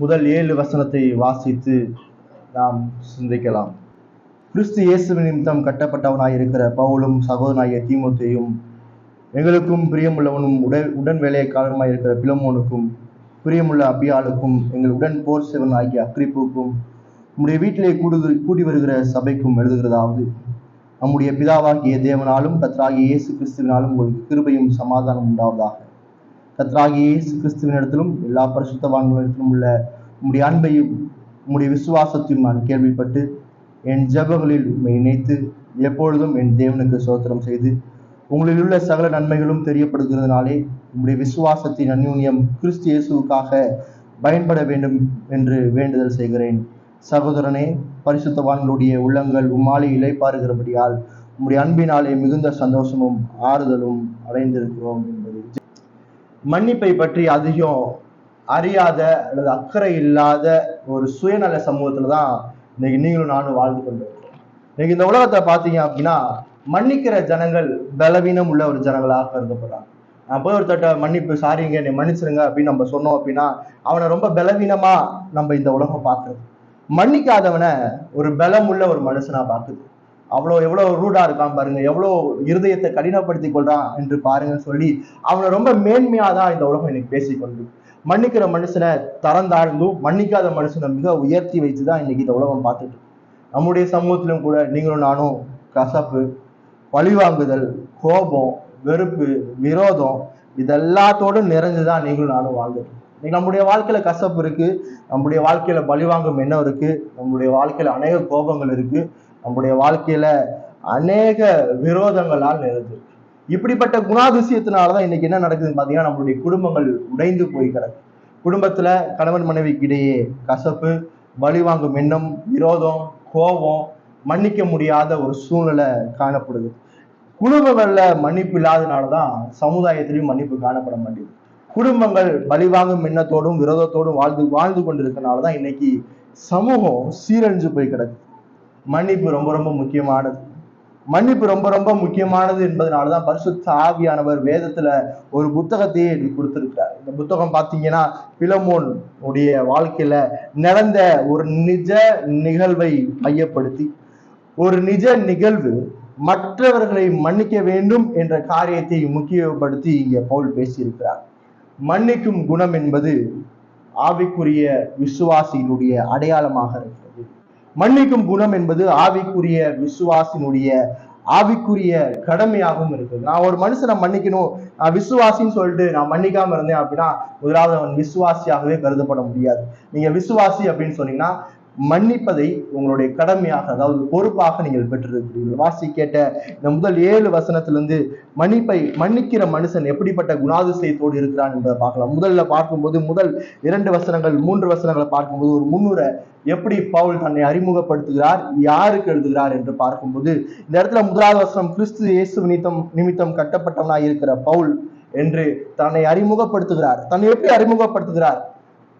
முதல் 7 வசனத்தை வாசித்து நாம் சிந்திக்கலாம். கிறிஸ்து இயேசுவின் நிமித்தம் கட்டப்பட்டவனாய் இருக்கிற பவுலும் சகோதரனாகிய தீமோத்தேயும், எங்களுக்கும் பிரியமுள்ளவனும் உடன் வேலைக்காரனுமாய் இருக்கிற பிலமோனுக்கும், பிரியமுள்ள அபியாளுக்கும், எங்கள் உடன் போர் சேவன் ஆகிய அக்ரிப்புக்கும், நம்முடைய வீட்டிலே கூடி வருகிற சபைக்கும் எழுதுகிறதாவது, நம்முடைய பிதாவாகிய தேவனாலும் கர்த்தராகிய இயேசு கிறிஸ்துவினாலும் உங்களுக்கு கிருபையும் சமாதானம் உண்டாவதாக. கர்த்தராகிய இயேசு கிறிஸ்துவினிடத்திலும் எல்லா பரிசுத்தவான்களிடத்திலும் உள்ள உம்முடைய அன்பையும் உம்முடைய விசுவாசத்தையும் நான் கேள்விப்பட்டு என் ஜெபங்களில் உம்மை நினைத்து எப்பொழுதும் என் தேவனுக்கு ஸ்தோத்திரம் செய்து உங்களில் உள்ள சகல நன்மைகளும் தெரியப்படுகிறதுனாலே உம்முடைய விசுவாசத்தின் அந்யோன்யம் கிறிஸ்து இயேசுவுக்காக பயன்பட வேண்டும் என்று வேண்டுதல் செய்கிறேன். சகோதரனே, பரிசுத்தவான்களுடைய உள்ளங்கள் உம்மாலே இளைப்பாறுகிறபடியால் உம்முடைய அன்பினாலே மிகுந்த சந்தோஷமும் ஆறுதலும் அடைந்திருக்கிறோம் என்பது. மன்னிப்பை பற்றி அதிகம் அறியாத அல்லது அக்கறை இல்லாத ஒரு சுயநல சமூகத்துல தான் இன்னைக்கு நீங்களும் நானும் வாழ்ந்து கொண்டிருக்கிறோம். இன்னைக்கு இந்த உலகத்தை பார்த்தீங்க அப்படின்னா மன்னிக்கிற ஜனங்கள் பலவீனம் உள்ள ஒரு ஜனங்களாக கருதப்படுறாங்க. நான் போய் ஒருத்தட்ட மன்னிப்பு, சாரிங்க, என்னை மன்னிச்சிருங்க அப்படின்னு நம்ம சொன்னோம் அப்படின்னா அவனை ரொம்ப பலவீனமா நம்ம இந்த உலகம் பார்க்குறது. மன்னிக்காதவனை ஒரு பலம் உள்ள ஒரு மனுஷனா பார்க்குது. எவ்வளவு ரூடா இருக்கான் பாருங்க, எவ்வளவு இருதயத்தை கடினப்படுத்தி கொள்றான் என்று பாருங்கன்னு சொல்லி அவனை ரொம்ப மேன்மையாதான் இந்த உலகம் இன்னைக்கு பேசிக்கொண்டு, மன்னிக்கிற மனுஷனை தரந்தாழ்ந்தும் மன்னிக்காத மனுஷனை மிக உயர்த்தி வச்சுதான் இன்னைக்கு இந்த உலகம் பார்த்துட்டு. நம்முடைய சமூகத்திலும் கூட நீங்களும் நானும் கசப்பு, பழிவாங்குதல், கோபம், வெறுப்பு, விரோதம் இதெல்லாத்தோடும் நிறைஞ்சுதான் நீங்களும் நானும் வாழ்ந்துட்டு. இன்னைக்கு நம்முடைய வாழ்க்கையில கசப்பு இருக்கு, நம்முடைய வாழ்க்கையில பழிவாங்கும் எண்ணம் இருக்கு, நம்முடைய வாழ்க்கையில அநேக கோபங்கள் இருக்கு, நம்முடைய வாழ்க்கையில அநேக விரோதங்களால் நிறைஞ்சு. இப்படிப்பட்ட குணாதிசயத்தினாலதான் இன்னைக்கு என்ன நடக்குதுன்னு பாத்தீங்கன்னா நம்மளுடைய குடும்பங்கள் உடைந்து போய் கிடக்கு. குடும்பத்துல கணவன் மனைவிக்கு இடையே கசப்பு, பழிவாங்கும் எண்ணம், விரோதம், கோபம், மன்னிக்க முடியாத ஒரு சூழ்நிலை காணப்படுது. குடும்பங்கள்ல மன்னிப்பு இல்லாதனாலதான் சமுதாயத்திலையும் மன்னிப்பு காணப்பட மாட்டேங்குது. குடும்பங்கள் பழிவாங்கும் எண்ணத்தோடும் விரோதத்தோடும் வாழ்ந்து கொண்டிருக்கனாலதான் இன்னைக்கு சமூகம் சீரழிஞ்சு போய் கிடக்கு. மன்னிப்பு ரொம்ப ரொம்ப முக்கியமானது. மன்னிப்பு ரொம்ப ரொம்ப முக்கியமானது என்பதனாலதான் பரிசுத்த ஆவியானவர் வேதத்துல ஒரு புத்தகத்தையே கொடுத்திருக்கிறார். இந்த புத்தகம் பாத்தீங்கன்னா பிலமோன் உடைய வாழ்க்கையில நடந்த ஒரு நிஜ நிகழ்வை மையப்படுத்தி, ஒரு நிஜ நிகழ்வு மற்றவர்களை மன்னிக்க வேண்டும் என்ற காரியத்தை முக்கியப்படுத்தி இங்க பவுல் பேசியிருக்கிறார். மன்னிக்கும் குணம் என்பது ஆவிக்குரிய விசுவாசியினுடைய அடையாளமாக இருக்கிறது. மன்னிக்கும் குணம் என்பது ஆவிக்குரிய விசுவாசினுடைய ஆவிக்குரிய கடமையாகவும் இருக்குது. நான் ஒரு மனுஷனை மன்னிக்கணும், நான் விசுவாசின்னு சொல்லிட்டு நான் மன்னிக்காம இருந்தேன் அப்படின்னா முதலாவது அவன் விசுவாசியாகவே கருதப்பட முடியாது. நீங்க விசுவாசி அப்படின்னு சொன்னீங்கன்னா மன்னிப்பதை உங்களுடைய கடமையாக, அதாவது பொறுப்பாக நீங்கள் பெற்றிருக்கிறீர்கள். வாசி கேட்ட இந்த முதல் 7 வசனத்திலிருந்து மன்னிக்கிற மனுஷன் எப்படிப்பட்ட குணாதிசயத்தோடு இருக்கிறான் என்பதை பார்க்கலாம். முதல்ல பார்க்கும்போது முதல் 2 வசனங்கள் 3 வசனங்களை பார்க்கும்போது ஒரு முன்னுரை எப்படி பவுல் தன்னை அறிமுகப்படுத்துகிறார், யாருக்கு எழுதுகிறார் என்று பார்க்கும்போது இந்த இடத்துல முதலாவது வசனம் கிறிஸ்து இயேசு நிமித்தம் கட்டப்பட்டவனாய் இருக்கிற பவுல் என்று தன்னை அறிமுகப்படுத்துகிறார்.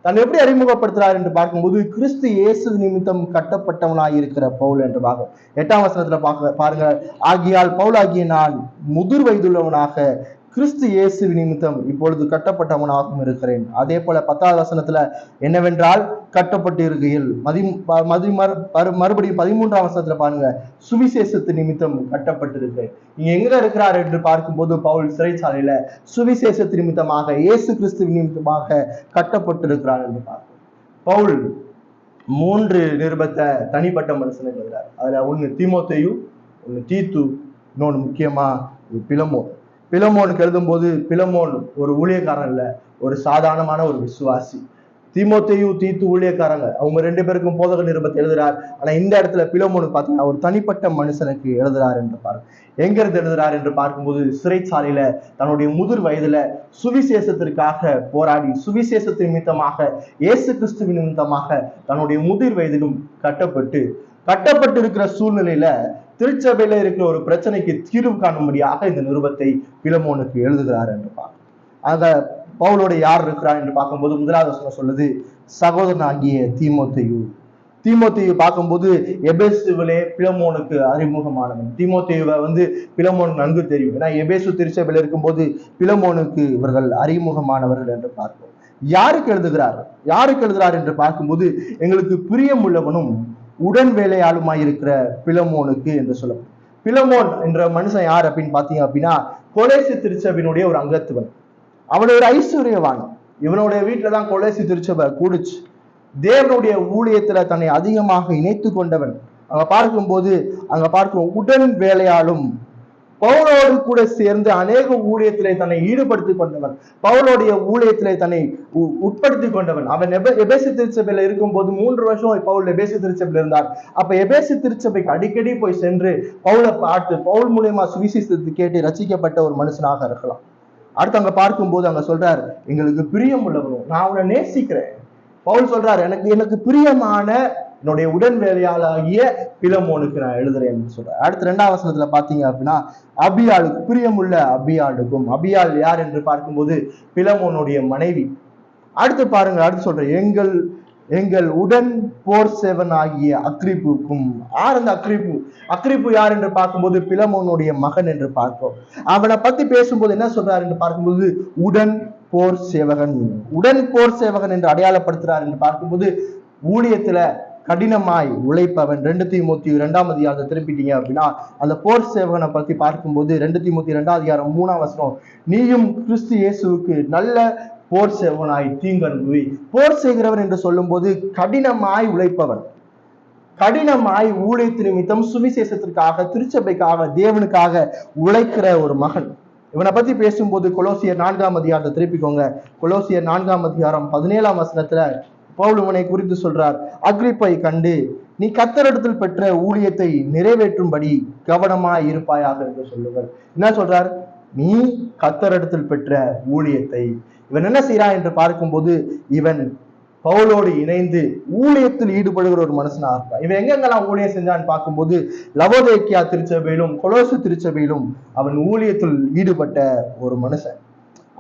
தன்னை எப்படி அறிமுகப்படுத்துறார் என்று பார்க்கும்போது கிறிஸ்து இயேசு நிமித்தம் கட்டப்பட்டவனாய் இருக்கிற பவுல் என்று பார்க்க 8ஆம் வசனத்துல பாருங்க, ஆகியால் பவுல் ஆகிய நான் முதிர் வயதுள்ளவனாக கிறிஸ்து இயேசு நிமித்தம் இப்பொழுது கட்டப்பட்டவனாகவும் இருக்கிறேன். அதே போல 10ஆவது வசனத்துல என்னவென்றால் கட்டப்பட்டு இருக்கையில் மறுபடியும் 13ஆம் வசனத்துல பாருங்க, சுவிசேஷத்து நிமித்தம் கட்டப்பட்டிருக்கிறேன். இங்க எங்க இருக்கிறார் என்று பார்க்கும்போது பவுல் சிறைச்சாலையில சுவிசேஷத்து நிமித்தமாக இயேசு கிறிஸ்து நிமித்தமாக கட்டப்பட்டிருக்கிறார் என்று பார்க்கிறோம். பவுல் 3 நிருபத்தை தனிப்பட்ட மனுஷனுக்கு எழுதுறார். அதுல ஒண்ணு தீமோத்தேயு, ஒண்ணு தீத்து, இன்னொன்னு முக்கியமா பிலமோனுக்கு எழுதும் போது பிலமோன் ஒரு ஊழியக்காரன் இல்ல, ஒரு சாதாரணமான ஒரு விசுவாசி. தீமோத்தேயு தீத்து ஊழியக்காரங்க, அவங்க 2 பேருக்கும் போதக நிருபத்தை எழுதுறார். ஆனா இந்த இடத்துல பிலமோனுக்கு பாத்தீங்கன்னா ஒரு தனிப்பட்ட மனுஷனுக்கு எழுதுறார் என்று பாருங்க. எங்க இருந்து எழுதுறார் என்று பார்க்கும்போது சிறைச்சாலையில தன்னுடைய முதிர் வயதுல சுவிசேஷத்திற்காக போராடி, சுவிசேஷத்தின் நிமித்தமாக இயேசு கிறிஸ்து நிமித்தமாக தன்னுடைய முதிர் வயதிலும் கட்டப்பட்டு இருக்கிற சூழ்நிலையில திருச்சபையில இருக்கிற ஒரு பிரச்சனைக்கு தீர்வு காணும்படியாக இந்த நிருபத்தை பிலமோனுக்கு எழுதுகிறார் என்று பார்க்கணும். ஆக பவுலோட யார் இருக்கிறார் என்று பார்க்கும்போது முதலாவது வசனம் சொல்லுது சகோதரனாகிய தீமோத்தேயு பார்க்கும்போது எபேசுவிலே பிலமோனுக்கு அறிமுகமானவன். தீமோத்தேயுவை பிலமோனுக்கு நன்கு தெரியும். ஏன்னா எபேசு திருச்சபையில இருக்கும்போது பிலமோனுக்கு இவர்கள் அறிமுகமானவர்கள் என்று பார்ப்போம். யாருக்கு எழுதுகிறார்? யாருக்கு எழுதுகிறார் என்று பார்க்கும்போது, எங்களுக்கு பிரியம் உள்ளவனும் உடன் வேலையாளுமாய் இருக்கிற பிலமோனுக்கு என்று சொல்லப்படும். பிலமோன் என்ற மனுஷன் யார் அப்படின்னு பாத்தீங்க அப்படின்னா, கொலேசி திருச்சபையினுடைய ஒரு அங்கத்துவன். அவன் ஒரு ஐஸ்வர்யவான். இவனுடைய வீட்டுல தான் கொலேசி திருச்சபை கூடுச்சு. தேவனுடைய ஊழியத்துல தன்னை அதிகமாக இணைத்து கொண்டவன். அங்க பார்க்கும் உடன் வேலையாலும் பவுலோடு கூட சேர்ந்து அநேக ஊழியத்திலே தன்னை ஈடுபடுத்திக் கொண்டவன். பவுலோடைய ஊழியத்திலே தன்னை உட்படுத்திக் கொண்டவன். அவன் எபேசு திருச்சபையில இருக்கும் போது 3 வருஷம் பவுல் எபேசு திருச்சபையில இருந்தார். அப்ப எபேசு திருச்சபைக்கு அடிக்கடி போய் சென்று பவுலை பார்த்து பவுல் மூலியமா சுவிசேஷத்தை கேட்டு ரசிக்கப்பட்ட ஒரு மனுஷனாக இருக்கலாம். அடுத்து அங்க பார்க்கும்போது அங்க சொல்றாரு, எங்களுக்கு பிரியம் உள்ளவனும், நான் அவனை நேசிக்கிறேன். பவுல் சொல்றாரு, எனக்கு பிரியமான என்னுடைய உடன் வேலையாளாகிய பிலமோனுக்கு நான் எழுதுறேன் சொல்றேன். அடுத்து 2ஆம் வசனத்துல பாத்தீங்க அப்படின்னா, அபியாளுக்கு பிரியமுள்ள அபியாளுக்கும். அபியாள் யார் என்று பார்க்கும்போது பிலமோனுடைய மனைவி. அடுத்து பாருங்க, அடுத்து சொல்றேன், எங்கள் உடன் போர் சேவன் ஆகிய அக்ரிப்புக்கும். யார் அந்த அக்ரிப்பு யார் என்று பார்க்கும்போது பிலமோனுடைய மகன் என்று பார்ப்போம். அவனை பத்தி பேசும்போது என்ன சொல்றாரு என்று பார்க்கும்போது, உடன் போர் சேவகன். உடன் போர் சேவகன் என்று அடையாளப்படுத்துறார் என்று பார்க்கும்போது, ஊழியத்துல கடினமாய் உழைப்பவன். 2 தீமோத்தேயு 2ஆம் அதிகாரத்தை திருப்பிட்டீங்க அப்படின்னா, அந்த போர் சேவகனை பத்தி பார்க்கும்போது 2 தீமோத்தேயு 2ஆம் அதிகாரம் 3ஆம் வசனம், நீயும் கிறிஸ்து இயேசுவுக்கு நல்ல போர் சேவகனாய் தீங்கன்புவி. போர் செய்கிறவன் என்று சொல்லும் போது கடினமாய் உழைப்பவன், கடினமாய் ஊழியத்து நிமித்தம் சுவிசேஷத்திற்காக, திருச்சபைக்காக, தேவனுக்காக உழைக்கிற ஒரு மகன். இவனை பத்தி பேசும்போது கொலோசியர் 4ஆம் அதிகாரத்தை திருப்பிக்கோங்க. கொலோசியர் 4ஆம் அதிகாரம் 17ஆம் வசனத்துல பவுல் இவனை குறித்து சொல்றார், அக்ரிப்பை கண்டு நீ கர்த்தரிடத்தில் பெற்ற ஊழியத்தை நிறைவேற்றும்படி கவனமாய் இருப்பாயாக என்று சொல்லுங்கள். என்ன சொல்றார்? நீ கர்த்தரிடத்தில் பெற்ற ஊழியத்தை. இவன் என்ன செய்யறான் என்று பார்க்கும்போது, இவன் பவுலோடு இணைந்து ஊழியத்தில் ஈடுபடுகிற ஒரு மனுஷனா இருப்பான். இவன் எங்கெங்கெல்லாம் ஊழியம் செஞ்சான்னு பார்க்கும்போது, லவோதேக்கியா திருச்சபையிலும் கொலோசு திருச்சபையிலும் அவன் ஊழியத்தில் ஈடுபட்ட ஒரு மனுஷன்.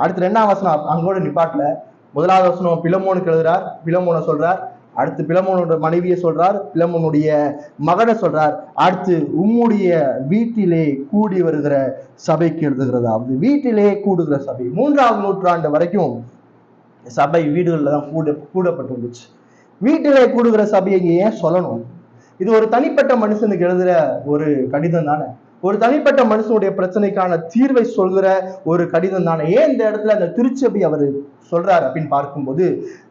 அடுத்து 2ஆம் வசனம் அங்கோட நிப்பாட்டல. 1ஆவது வசனம் பிலமோனுக்கு எழுதுறார், பிலமோனை சொல்றார். அடுத்து பிலமோனோட மனைவியை சொல்றார், பிலமோனுடைய மகனை சொல்றார். அடுத்து உம்முடைய வீட்டிலே கூடி வருகிற சபைக்கு எழுதுகிறதாவது. வீட்டிலே கூடுகிற சபை 3ஆம் நூற்றாண்டு வரைக்கும் சபை வீடுகள்ல தான் கூடப்பட்டுருந்துச்சு. வீட்டிலே கூடுகிற சபையை ஏன் சொல்லணும்? இது ஒரு தனிப்பட்ட மனுஷனுக்கு எழுதுற ஒரு கடிதம் தானே, ஒரு தனிப்பட்ட மனுஷனுடைய பிரச்சனைக்கான தீர்வை சொல்கிற ஒரு கடிதம் தானே. ஏன் இந்த இடத்துல அந்த திருச்சபை அவர் சொல்றாரு அப்படின்னு பார்க்கும்போது,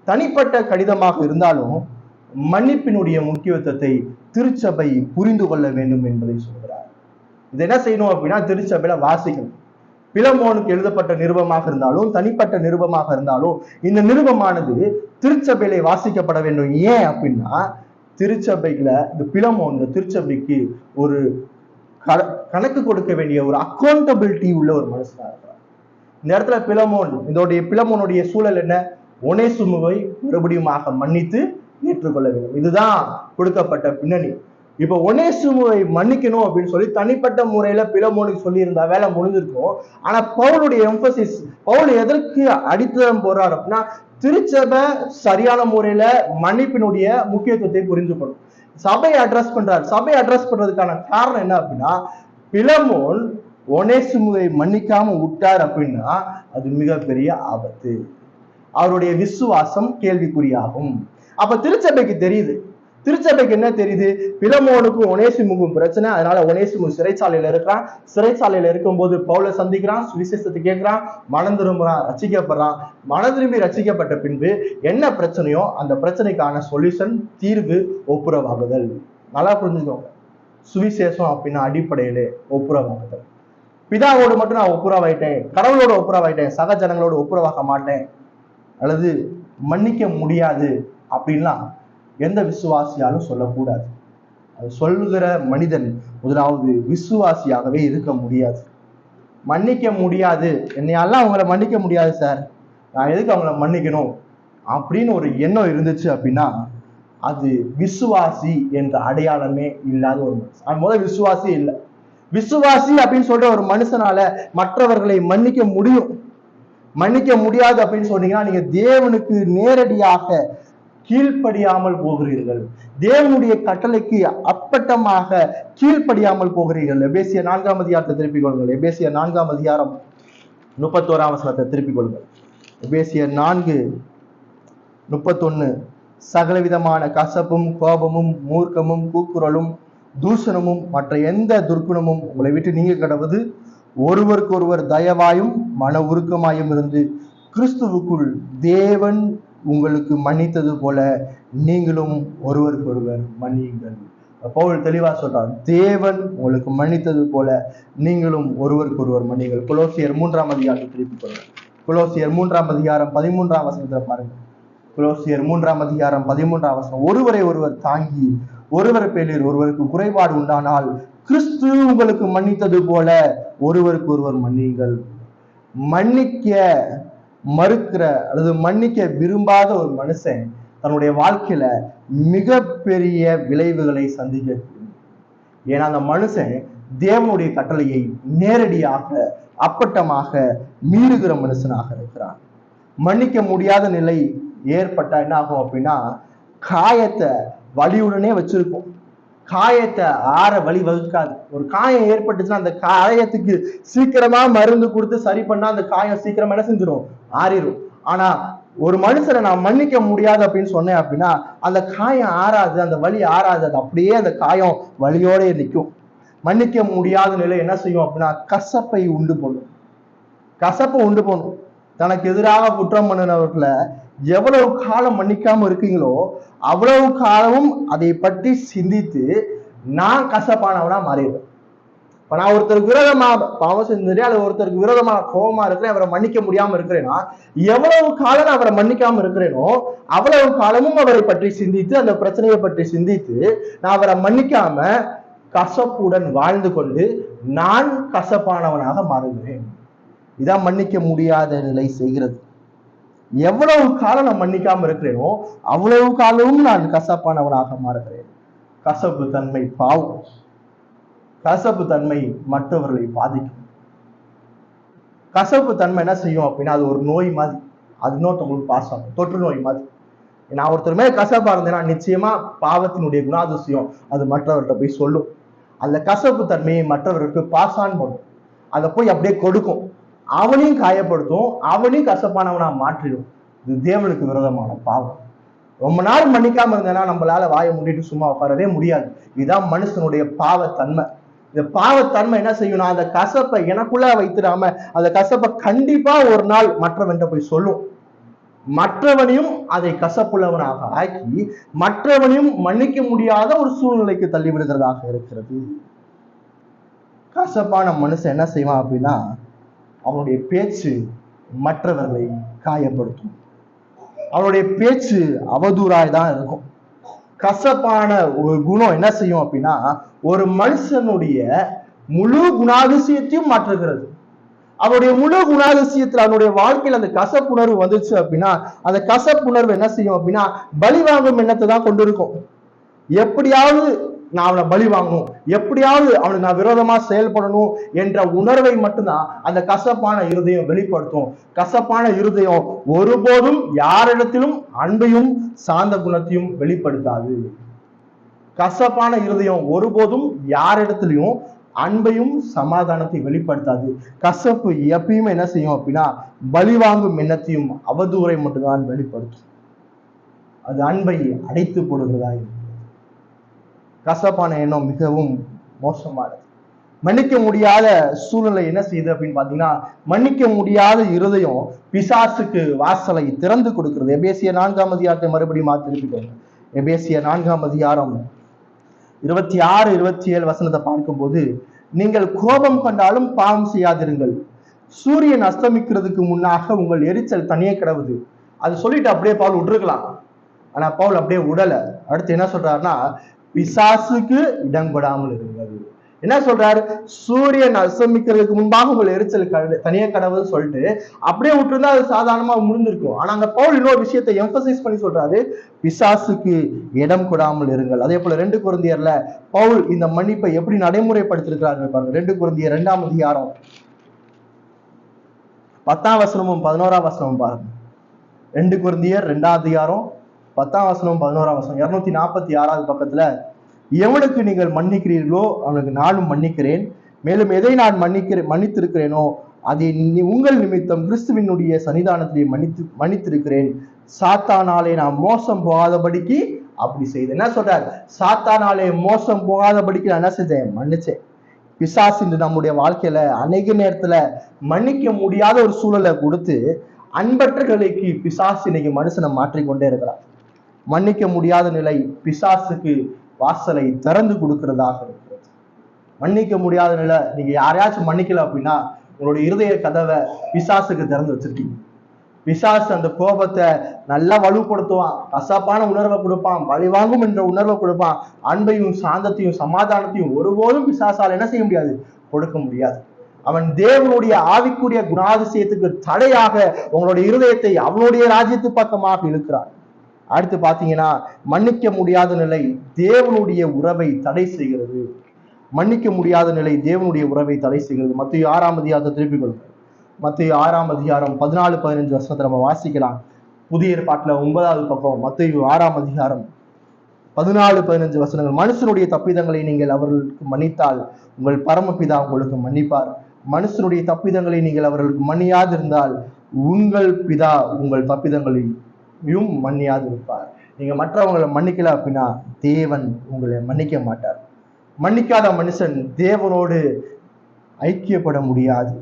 தனிப்பட்ட கடிதமாக இருந்தாலும் மன்னிப்பினுடைய முக்கியத்துவத்தை திருச்சபை புரிந்து கொள்ள வேண்டும் என்பதை சொல்கிறார். இது என்ன செய்யணும் அப்படின்னா, திருச்சபையில வாசிக்கணும். பிலமோனுக்கு எழுதப்பட்ட நிருபமாக இருந்தாலும், தனிப்பட்ட நிருபமாக இருந்தாலும், இந்த நிருபமானது திருச்சபையில வாசிக்கப்பட வேண்டும். ஏன் அப்படின்னா, திருச்சபையில இந்த பிலமோன் இந்த திருச்சபைக்கு ஒரு கணக்கு கொடுக்க வேண்டிய ஒரு அக்கௌண்டபிலிட்டி உள்ள ஒரு மனுஷனா இருக்கிறார். இந்த இடத்துல பிலமோனுடைய சூழல் என்ன? ஒனேசிமுவை மறுபடியுமாக மன்னித்து ஏற்றுக்கொள்ள வேண்டும். இதுதான் கொடுக்கப்பட்ட பின்னணி. இப்ப ஒனேசிமுவை மன்னிக்கணும் அப்படின்னு சொல்லி தனிப்பட்ட முறையில பிலமோனுக்கு சொல்லி இருந்தா வேலை முடிஞ்சிருக்கும். ஆனா பவுலுடைய எம்பசிஸ், பவுல் எதற்கு அடித்தளம் போறார் அப்படின்னா, திருச்சபை சரியான முறையில மன்னிப்பினுடைய முக்கியத்துவத்தை புரிஞ்சுக்கணும். சபையை அட்ரஸ் பண்றார். சபையை அட்ரஸ் பண்றதுக்கான காரணம் என்ன அப்படின்னா, பிலமோன் ஒனேசிமுவை மன்னிக்காம விட்டார் அப்படின்னா அது மிகப்பெரிய ஆபத்து. அவருடைய விசுவாசம் கேள்விக்குறியாகும். அப்ப திருச்சபைக்கு தெரியுது. திருச்சபைக்கு என்ன தெரியுது? பிலமோனுக்கும் ஒனேசிமுக்கும் பிரச்சனை. அதனால ஒனேசிமு சிறைச்சாலையில இருக்கிறான். சிறைச்சாலையில இருக்கும்போது பவுலை சந்திக்கிறான், சுவிசேஷத்தை கேட்கிறான், மனம் திரும்புறான், ரட்சிக்கப்படுறான். மனம் திரும்பி ரட்சிக்கப்பட்ட பின்பு என்ன பிரச்சனையோ அந்த பிரச்சனைக்கான சொல்யூஷன், தீர்வு ஒப்புரவாகுதல். நல்லா புரிஞ்சுக்கோங்க. சுவிசேஷம் அப்படின்னா அடிப்படையிலே ஒப்புரவாகுதல். பிதாவோடு மட்டும் நான் ஒப்புரவாயிட்டேன், கடவுளோட ஒப்புரவாயிட்டேன், சக ஜனங்களோட ஒப்புரவாக மாட்டேன் அல்லது மன்னிக்க முடியாது அப்படின்லாம் எந்த விசுவாசியாலும் சொல்லக்கூடாது. அது சொல்லுகிற மனிதன் முதலாவது விசுவாசியாகவே இருக்க முடியாது. மன்னிக்க முடியாது, என்னையெல்லாம் அவங்கள மன்னிக்க முடியாது சார், நான் எதுக்கு அவங்கள மன்னிக்கணும் அப்படின்னு ஒரு எண்ணம் இருந்துச்சு அப்படின்னா அது விசுவாசி என்ற அடையாளமே இல்லாத ஒரு மனுஷன். அது முதல் விசுவாசி இல்லை. விசுவாசி அப்படின்னு சொல்ற ஒரு மனுஷனால மற்றவர்களை மன்னிக்க முடியும். மன்னிக்க முடியாது அப்படின்னு சொன்னீங்கன்னா நீங்க தேவனுக்கு நேரடியாக கீழ்ப்படியாமல் போகிறீர்கள். தேவனுடைய கட்டளைக்கு அப்பட்டமாக கீழ்ப்படியாமல் போகிறீர்கள். எபேசியர் 4ஆம் அதிகாரத்தை திருப்பிக் கொள்ளுங்கள். எபேசியர் 4ஆம் அதிகாரம் 31ஆம் வசனத்தை திருப்பிக் கொள்ளுங்கள். எபேசியர் 4 31 சகலவிதமான கசப்பும் கோபமும் மூர்க்கமும் கூக்குரலும் தூஷணமும் மற்ற எந்த துர்க்குணமும் உங்களை விட்டு நீங்க கடவுது. ஒருவருக்கொருவர் தயவாயும் மன உருக்கமாயும் இருந்து கிறிஸ்துவுக்குள் தேவன் உங்களுக்கு மன்னித்தது போல நீங்களும் ஒருவருக்கொருவர் மன்னியுங்கள். பவுல் தெளிவா சொல்றார், தேவன் உங்களுக்கு மன்னித்தது போல நீங்களும் ஒருவருக்கொருவர் மன்னியுங்கள். கொலோசியர் 3ஆம் அதிகாரத்தை திருப்பிக் கொள்ளுங்கள். கொலோசியர் 3ஆம் அதிகாரம் 13ஆம் வசனத்துல பாருங்க. கொலோசியர் 3ஆம் அதிகாரம் 13ஆம் வசனம், ஒருவரை ஒருவர் தாங்கி ஒருவர் பேரில் ஒருவருக்கு குறைபாடு உண்டானால் கிறிஸ்து உங்களுக்கு மன்னித்தது போல ஒருவருக்கு ஒருவர் மன்னியுங்கள். மன்னிக்க மறுக்கிற அல்லது மன்னிக்க விரும்பாத ஒரு மனுஷன் தன்னுடைய வாழ்க்கையில மிகப்பெரிய விளைவுகளை சந்திக்க. ஏன்னா அந்த மனுஷன் தேவனுடைய கட்டளையை நேரடியாக அப்பட்டமாக மீறுகிற மனுஷனாக இருக்கிறான். மன்னிக்க முடியாத நிலை ஏற்பட்டா என்ன ஆகும் அப்படின்னா, காயத்தை வலியுடனே வச்சிருக்கும். காயத்தை ஆற வழி வகுக்காது. ஒரு காயம் ஏற்பட்டுச்சுன்னா அந்த காயத்துக்கு சீக்கிரமா மருந்து கொடுத்து சரி பண்ணா அந்த காயம் சீக்கிரமா என்ன செஞ்சிடும், ஆறிடும். ஆனா ஒரு மனுஷனை நான் மன்னிக்க முடியாது அப்படின்னு சொன்னேன் அப்படின்னா அந்த காயம் ஆறாது, அந்த வலி ஆறாது, அது அப்படியே அந்த காயம் வலியோட நிற்கும். மன்னிக்க முடியாத நிலை என்ன செய்யும் அப்படின்னா கசப்பை உண்டு பண்ணும். கசப்பை உண்டு பண்ணும். தனக்கு எதிராக குற்றம் பண்ணினவர்களை எவ்வளவு காலம் மன்னிக்காம இருக்கீங்களோ அவ்வளவு காலமும் அதை பற்றி சிந்தித்து நான் கசப்பானவனா மாறிடுவேன். இப்ப நான் ஒருத்தருக்கு விரோதமா பாவம் செஞ்சுட்டு அல்லது ஒருத்தருக்கு விரோதமா கோபமா இருக்கிறேன், அவரை மன்னிக்க முடியாம இருக்கிறேன்னா எவ்வளவு காலம் நான் அவரை மன்னிக்காம இருக்கிறேனோ அவ்வளவு காலமும் அவரை பற்றி சிந்தித்து அந்த பிரச்சனையை பற்றி சிந்தித்து நான் அவரை மன்னிக்காம கசப்புடன் வாழ்ந்து கொண்டு நான் கசப்பானவனாக மாறுகிறேன். இதான் மன்னிக்க முடியாத நிலை செய்கிறது. எவ்வளவு காலம் நான் மன்னிக்காம இருக்கிறேனோ அவ்வளவு காலமும் நான் கசப்பானவனாக மாறுகிறேன். கசப்பு தன்மை பாவம். கசப்பு தன்மை மற்றவர்களை பாதிக்கும். கசப்பு தன்மை என்ன செய்யும் அப்படின்னா அது ஒரு நோய் மாதிரி, அது இன்னொருத்தவங்களுக்கு பாஸ் ஆகும், தொற்று நோய் மாதிரி. நான் ஒருத்தர் மேல கசப்பா இருந்தேன்னா நிச்சயமா பாவத்தினுடைய குணாதிசயம் அது மற்றவர்கிட்ட போய் சொல்லும். அந்த கசப்பு தன்மையை மற்றவர்களுக்கு பாஸ் ஆன் பண்ணும். அதை போய் அப்படியே கொடுக்கும். அவனையும் காயப்படுத்தும், அவனையும் கசப்பானவனா மாற்றிடும். இது தேவனுக்கு விரோதமான பாவம். ரொம்ப நாள் மன்னிக்காம இருந்தேன்னா நம்மளால வாயை மூடிட்டு சும்மா உட்காரவே முடியாது. இதுதான் மனுஷனுடைய பாவத்தன்மை. இந்த பாவத்தன்மை என்ன செய்யணும், அந்த கசப்பை எனக்குள்ள வைத்திடாம அந்த கசப்பை கண்டிப்பா ஒரு நாள் மற்றவன்கிட்ட போய் சொல்லும். மற்றவனையும் அதை கசப்புள்ளவனாக ஆக்கி மற்றவனையும் மன்னிக்க முடியாத ஒரு சூழ்நிலைக்கு தள்ளிவிடுகிறதாக இருக்கிறது. கசப்பான மனுஷன் என்ன செய்வான் அப்படின்னா அவனுடைய பேச்சு மற்றவர்களை காயப்படுத்தும். அவனுடைய பேச்சு அவதூறாய் தான் இருக்கும். கசப்பான ஒரு குணம் என்ன செய்யும் அப்படின்னா ஒரு மனுஷனுடைய முழு குணாதிசயத்தையும் மாற்றுகிறது. அவருடைய முழு குணாதிசயத்துல அவனுடைய வாழ்க்கையில் அந்த கசப்புணர்வு வந்துச்சு அப்படின்னா அந்த கசப்புணர்வு என்ன செய்யும் அப்படின்னா பலி வாங்கும் எண்ணத்தை தான் கொண்டு இருக்கும். எப்படியாவது நான் அவனை பலி வாங்கணும், எப்படியாவது அவனுக்கு நான் விரோதமா செயல்படணும் என்ற உணர்வை மட்டும்தான் அந்த கசப்பான இருதயம் வெளிப்படுத்தும். கசப்பான இருதயம் ஒருபோதும் யாரிடத்திலும் அன்பையும் சாந்த குணத்தையும் வெளிப்படுத்தாது. கசப்பான இருதயம் ஒருபோதும் யாரிடத்திலையும் அன்பையும் சமாதானத்தை வெளிப்படுத்தாது. கசப்பு எப்பயுமே என்ன செய்யும் அப்படின்னா பலி வாங்கும் எண்ணத்தையும் அவதூறை மட்டும்தான் வெளிப்படுத்தும். அது அன்பை அடைத்து போடுகிறதா இருக்கும். கசப்பான எண்ணம் மிகவும் மோசமானது. மன்னிக்க முடியாத சூழ்நிலை என்ன செய்யுது அப்படின்னு பாத்தீங்கன்னா மன்னிக்க முடியாத இருதயம் பிசாசுக்கு வாசலை திறந்து கொடுக்கிறது. எபேசியர் 4ஆம் அதிகாரத்தை மறுபடியும் திருப்பிக்கோங்க. எபேசியர் 4ஆம் அதிகாரம் 26, 27 வசனத்தை பார்க்கும்போது, நீங்கள் கோபம் கொண்டாலும் பாவம் செய்யாதிருங்கள், சூரியன் அஸ்தமிக்கிறதுக்கு முன்னாக உங்கள் எரிச்சல் தனியே கிடவுது. அது சொல்லிட்டு அப்படியே பவுல் விட்டுருக்கலாம். ஆனா பவுல் அப்படியே விடல. அடுத்து என்ன சொல்றாருன்னா பிசாசுக்கு இடம் கொடாமல் இருங்கள். என்ன சொல்றாரு, சூரியன் அஸ்தமிக்கிறதுக்கு முன்பாக உங்கள் எரிச்சல் தனியே கடவுள் சொல்லிட்டு அப்படியே விட்டுருந்தா அது சாதாரணமா முடிஞ்சிருக்கும். ஆனா அங்க பவுல் இன்னொரு விஷயத்தை எம்பசைஸ் பண்ணி சொல்றாரு, பிசாசுக்கு இடம் கொடாமல் இருங்கள். அதே போல 2 கொரிந்தியர்ல பவுல் இந்த மன்னிப்பை எப்படி நடைமுறைப்படுத்திருக்கிறாரு பாருங்க. 2 கொரிந்தியர் 2ஆம் அதிகாரம் 10ஆம் வசனமும் 11ஆம் வசனமும் பாருங்க. 2 கொரிந்தியர் 2ஆம் அதிகாரம் 10ஆம் வசனம் 11ஆம் வசனம் 246வது பக்கத்துல, எவனுக்கு நீங்கள் மன்னிக்கிறீர்களோ அவனுக்கு நானும் மன்னிக்கிறேன், மேலும் எதை நான் மன்னித்திருக்கிறேனோ அதை உங்கள் நிமித்தம் கிறிஸ்துவினுடைய சன்னிதானத்திலே மன்னித்திருக்கிறேன். சாத்தானாலே நான் மோசம் போகாதபடிக்கு அப்படி செய்தேன். என்ன சொல்றார்? சாத்தானாலே மோசம் போகாதபடிக்கு நான் என்ன செஞ்சேன்? மன்னிச்சேன். பிசாசு இன்று நம்முடைய வாழ்க்கையில அநேக நேரத்துல மன்னிக்க முடியாத ஒரு சூழலை கொடுத்து அன்பற்ற நிலைக்கு பிசாசு இன்னைக்கு மனுஷனை மாற்றிக்கொண்டே இருக்கிறான். மன்னிக்க முடியாத நிலை பிசாசுக்கு வாசலை திறந்து கொடுக்கிறதாக இருக்கிறது. மன்னிக்க முடியாத நிலை, நீங்க யாரையாச்சும் மன்னிக்கல அப்படின்னா உங்களுடைய இருதய கதவை பிசாசுக்கு திறந்து வச்சிருக்கீங்க. பிசாசு அந்த கோபத்தை நல்லா வலுப்படுத்துவான், கசப்பான உணர்வை கொடுப்பான், பழிவாங்கும் என்ற உணர்வை கொடுப்பான். அன்பையும் சாந்தத்தையும் சமாதானத்தையும் ஒருபோதும் பிசாசால் என்ன செய்ய முடியாது? கொடுக்க முடியாது. அவன் தேவனுடைய ஆவிக்குரிய குணாதிசயத்துக்கு தடையாக உங்களுடைய இருதயத்தை அவனுடைய ராஜ்யத்து பக்கமாக இழுக்கிறான். அடுத்து பாத்தீங்கன்னா, மன்னிக்க முடியாத நிலை தேவனுடைய உறவை தடை செய்கிறது. மன்னிக்க முடியாத நிலை தேவனுடைய உறவை தடை செய்கிறது. மத்தேயு 6ஆம் அதிகாரத்தை திருப்பிக் கொள்ளுங்க. மத்தேயு 6ஆம் அதிகாரம் 14-15 வசனத்தை நம்ம வாசிக்கலாம். புதிய ஏற்பாட்டுல 9வது பக்கம், மத்தேயு 6ஆம் அதிகாரம் 14-15 வசனங்கள். மனுஷனுடைய தப்பிதங்களை நீங்கள் அவர்களுக்கு மன்னித்தால் உங்கள் பரமபிதா உங்களுக்கு மன்னிப்பார். மனுஷனுடைய தப்பிதங்களை நீங்கள் அவர்களுக்கு மன்னியாதிருந்தால் உங்கள் பிதா உங்கள் தப்பிதங்களையும் மன்னியாதிருப்பார். நீங்க மற்றவங்களை மன்னிக்கல அப்படின்னா தேவன் உங்களை மன்னிக்க மாட்டார். மன்னிக்காத மனுஷன் தேவனோடு ஐக்கியப்பட முடியாது.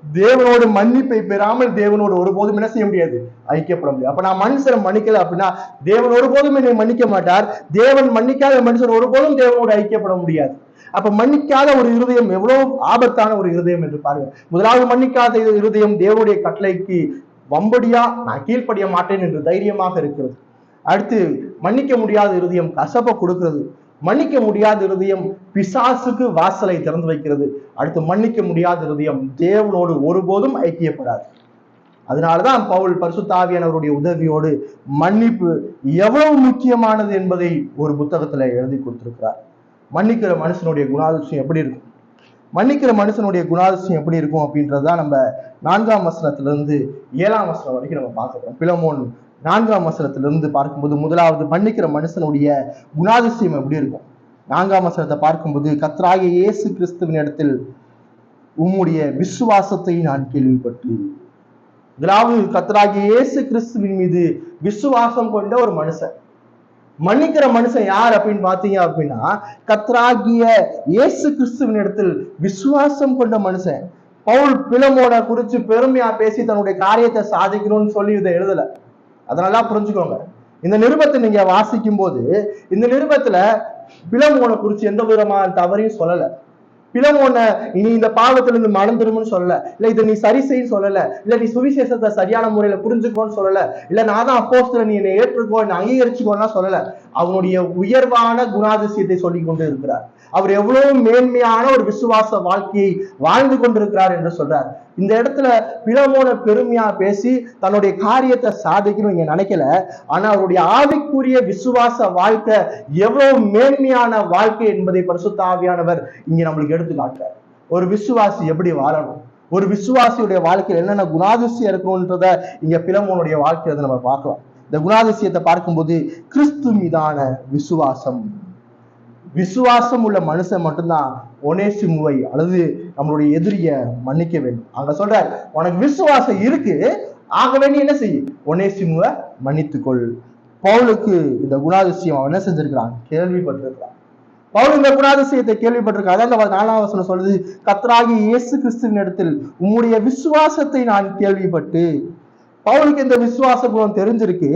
தேவனோடு மன்னிப்பை பெறாமல் தேவனோடு ஒருபோதும் என்ன செய்ய முடியாது? ஐக்கியப்பட முடியாது. அப்ப நான் மனுஷனை மன்னிக்கல அப்படின்னா தேவன் ஒருபோதும் என்னை மன்னிக்க மாட்டார். தேவன் மன்னிக்காத மனுஷன் ஒருபோதும் தேவனோடு ஐக்கியப்பட முடியாது. அப்ப மன்னிக்காத ஒரு இருதயம் எவ்வளவு ஆபத்தான ஒரு இருதயம் என்று பாருங்க. முதலாவது, மன்னிக்காத இருதயம் தேவனுடைய கட்டளைக்கு வம்படியா நான் கீழ்ப்படிய மாட்டேன் என்று தைரியமாக இருக்கிறது. அடுத்து, மன்னிக்க முடியாத இருதயம் கசப்பை கொடுக்கிறது. மன்னிக்க முடியாத இருதயம் பிசாசுக்கு வாசலை திறந்து வைக்கிறது. அடுத்து, மன்னிக்க முடியாத இருதயம் தேவனோடு ஒருபோதும் ஐக்கியப்படாது. அதனாலதான் பவுல் பரிசுத்த ஆவியானவருடைய உதவியோடு மன்னிப்பு எவ்வளவு முக்கியமானது என்பதை ஒரு புத்தகத்துல எழுதி கொடுத்திருக்கிறார். மன்னிக்கிற மனுஷனுடைய குணாதிசயம் எப்படி இருக்கும்? மன்னிக்கிற மனுஷனுடைய குணாதிசயம் எப்படி இருக்கும் அப்படின்றதான் நம்ம 4ஆம் வசனத்திலிருந்து 7ஆம் வசனம் வரைக்கும் நம்ம பார்க்கிறோம். பிலமோன் 4ஆம் வசனத்திலிருந்து பார்க்கும்போது, முதலாவது மன்னிக்கிற மனுஷனுடைய குணாதிசயம் எப்படி இருக்கும்? 4ஆம் வசனத்தை பார்க்கும்போது, கர்த்தராகிய இயேசு கிறிஸ்துவின் இடத்தில் உம்முடைய விசுவாசத்தை நான் கேள்விப்பட்டு. முதலாவது, கர்த்தராகிய இயேசு கிறிஸ்துவின் மீது விசுவாசம் கொண்ட ஒரு மனுஷன். மன்னிக்கிற மனுஷன் யார் அப்படின்னு பாத்தீங்க அப்படின்னா, கர்த்தராகிய இயேசு கிறிஸ்துவின் இடத்தில் விசுவாசம் கொண்ட மனுஷன். பவுல் பிலமோனை குறிச்சு பெருமையா பேசி தன்னுடைய காரியத்தை சாதிக்கணும்னு சொல்லி இதை எழுதல. அதனால புரிஞ்சுக்கோங்க. இந்த நிருபத்தை நீங்க வாசிக்கும் போது இந்த நிருபத்துல பிலமோனை குறிச்சு எந்த விதமான தவறையும் சொல்லல. பிலமோனை இனி இந்த பாவத்திலிருந்து மனம் திரும்புன்னு சொல்லல, இல்ல இதை நீ சரி செய்யு சொல்லல, இல்ல நீ சுவிசேஷத்தை சரியான முறையில புரிஞ்சுக்கோன்னு சொல்லல, இல்ல நான் தான் அப்போஸ்தலன் நீ என்னை ஏற்றுக்கோ என்னை அங்கீகரிச்சுக்கோன்னா சொல்லல. அவனுடைய உயர்வான குணாதிசயத்தை சொல்லி கொண்டு இருக்கிறார். அவர் எவ்வளவு மேன்மையான ஒரு விசுவாச வாழ்க்கையை வாழ்ந்து கொண்டிருக்கிறார் என்று சொல்றார். இந்த இடத்துல பிலமோனை பெருமையா பேசி தன்னுடைய காரியத்தை சாதிக்கணும் இங்க நினைக்கல. ஆனா அவருடைய ஆவிக்குரிய விசுவாச வாழ்க்கை எவ்வளவு மேன்மையான வாழ்க்கை என்பதை பரிசுத்த ஆவியானவர் இங்க நம்மளுக்கு எடுத்து காட்டுறார். ஒரு விசுவாசி எப்படி வாழணும், ஒரு விசுவாசியுடைய வாழ்க்கையில் என்னென்ன குணாதிசயம் இருக்கணும்ன்றத இங்க பிலமோனுடைய வாழ்க்கையை நம்ம பார்க்கலாம். இந்த குணாதிசயத்தை பார்க்கும்போது, கிறிஸ்து மீதான விசுவாசம். விசுவாசம் உள்ள மனுஷன் மட்டும்தான் ஒனேசிமுவை அல்லது நம்மளுடைய எதிரிய மன்னிக்க வேண்டும். அங்க சொல்ற, உனக்கு விசுவாசம் இருக்கு, ஆகவே நீ என்ன செய்ய, ஒனேசிமுவை மன்னித்துக்கொள். பவுலுக்கு இந்த குணாதிசயம் அவன் என்ன செஞ்சிருக்கிறான்? கேள்விப்பட்டிருக்கிறான். பவுல் இந்த குணாதிசயத்தை கேள்விப்பட்டிருக்கான். அதான் 4ஆம் வசனம் சொல்லுது, கர்த்தராகிய இயேசு கிறிஸ்துவின் இடத்தில் உம்முடைய விசுவாசத்தை நான் கேள்விப்பட்டு. பவுலுக்கு இந்த விசுவாச குணம் தெரிஞ்சிருக்கு.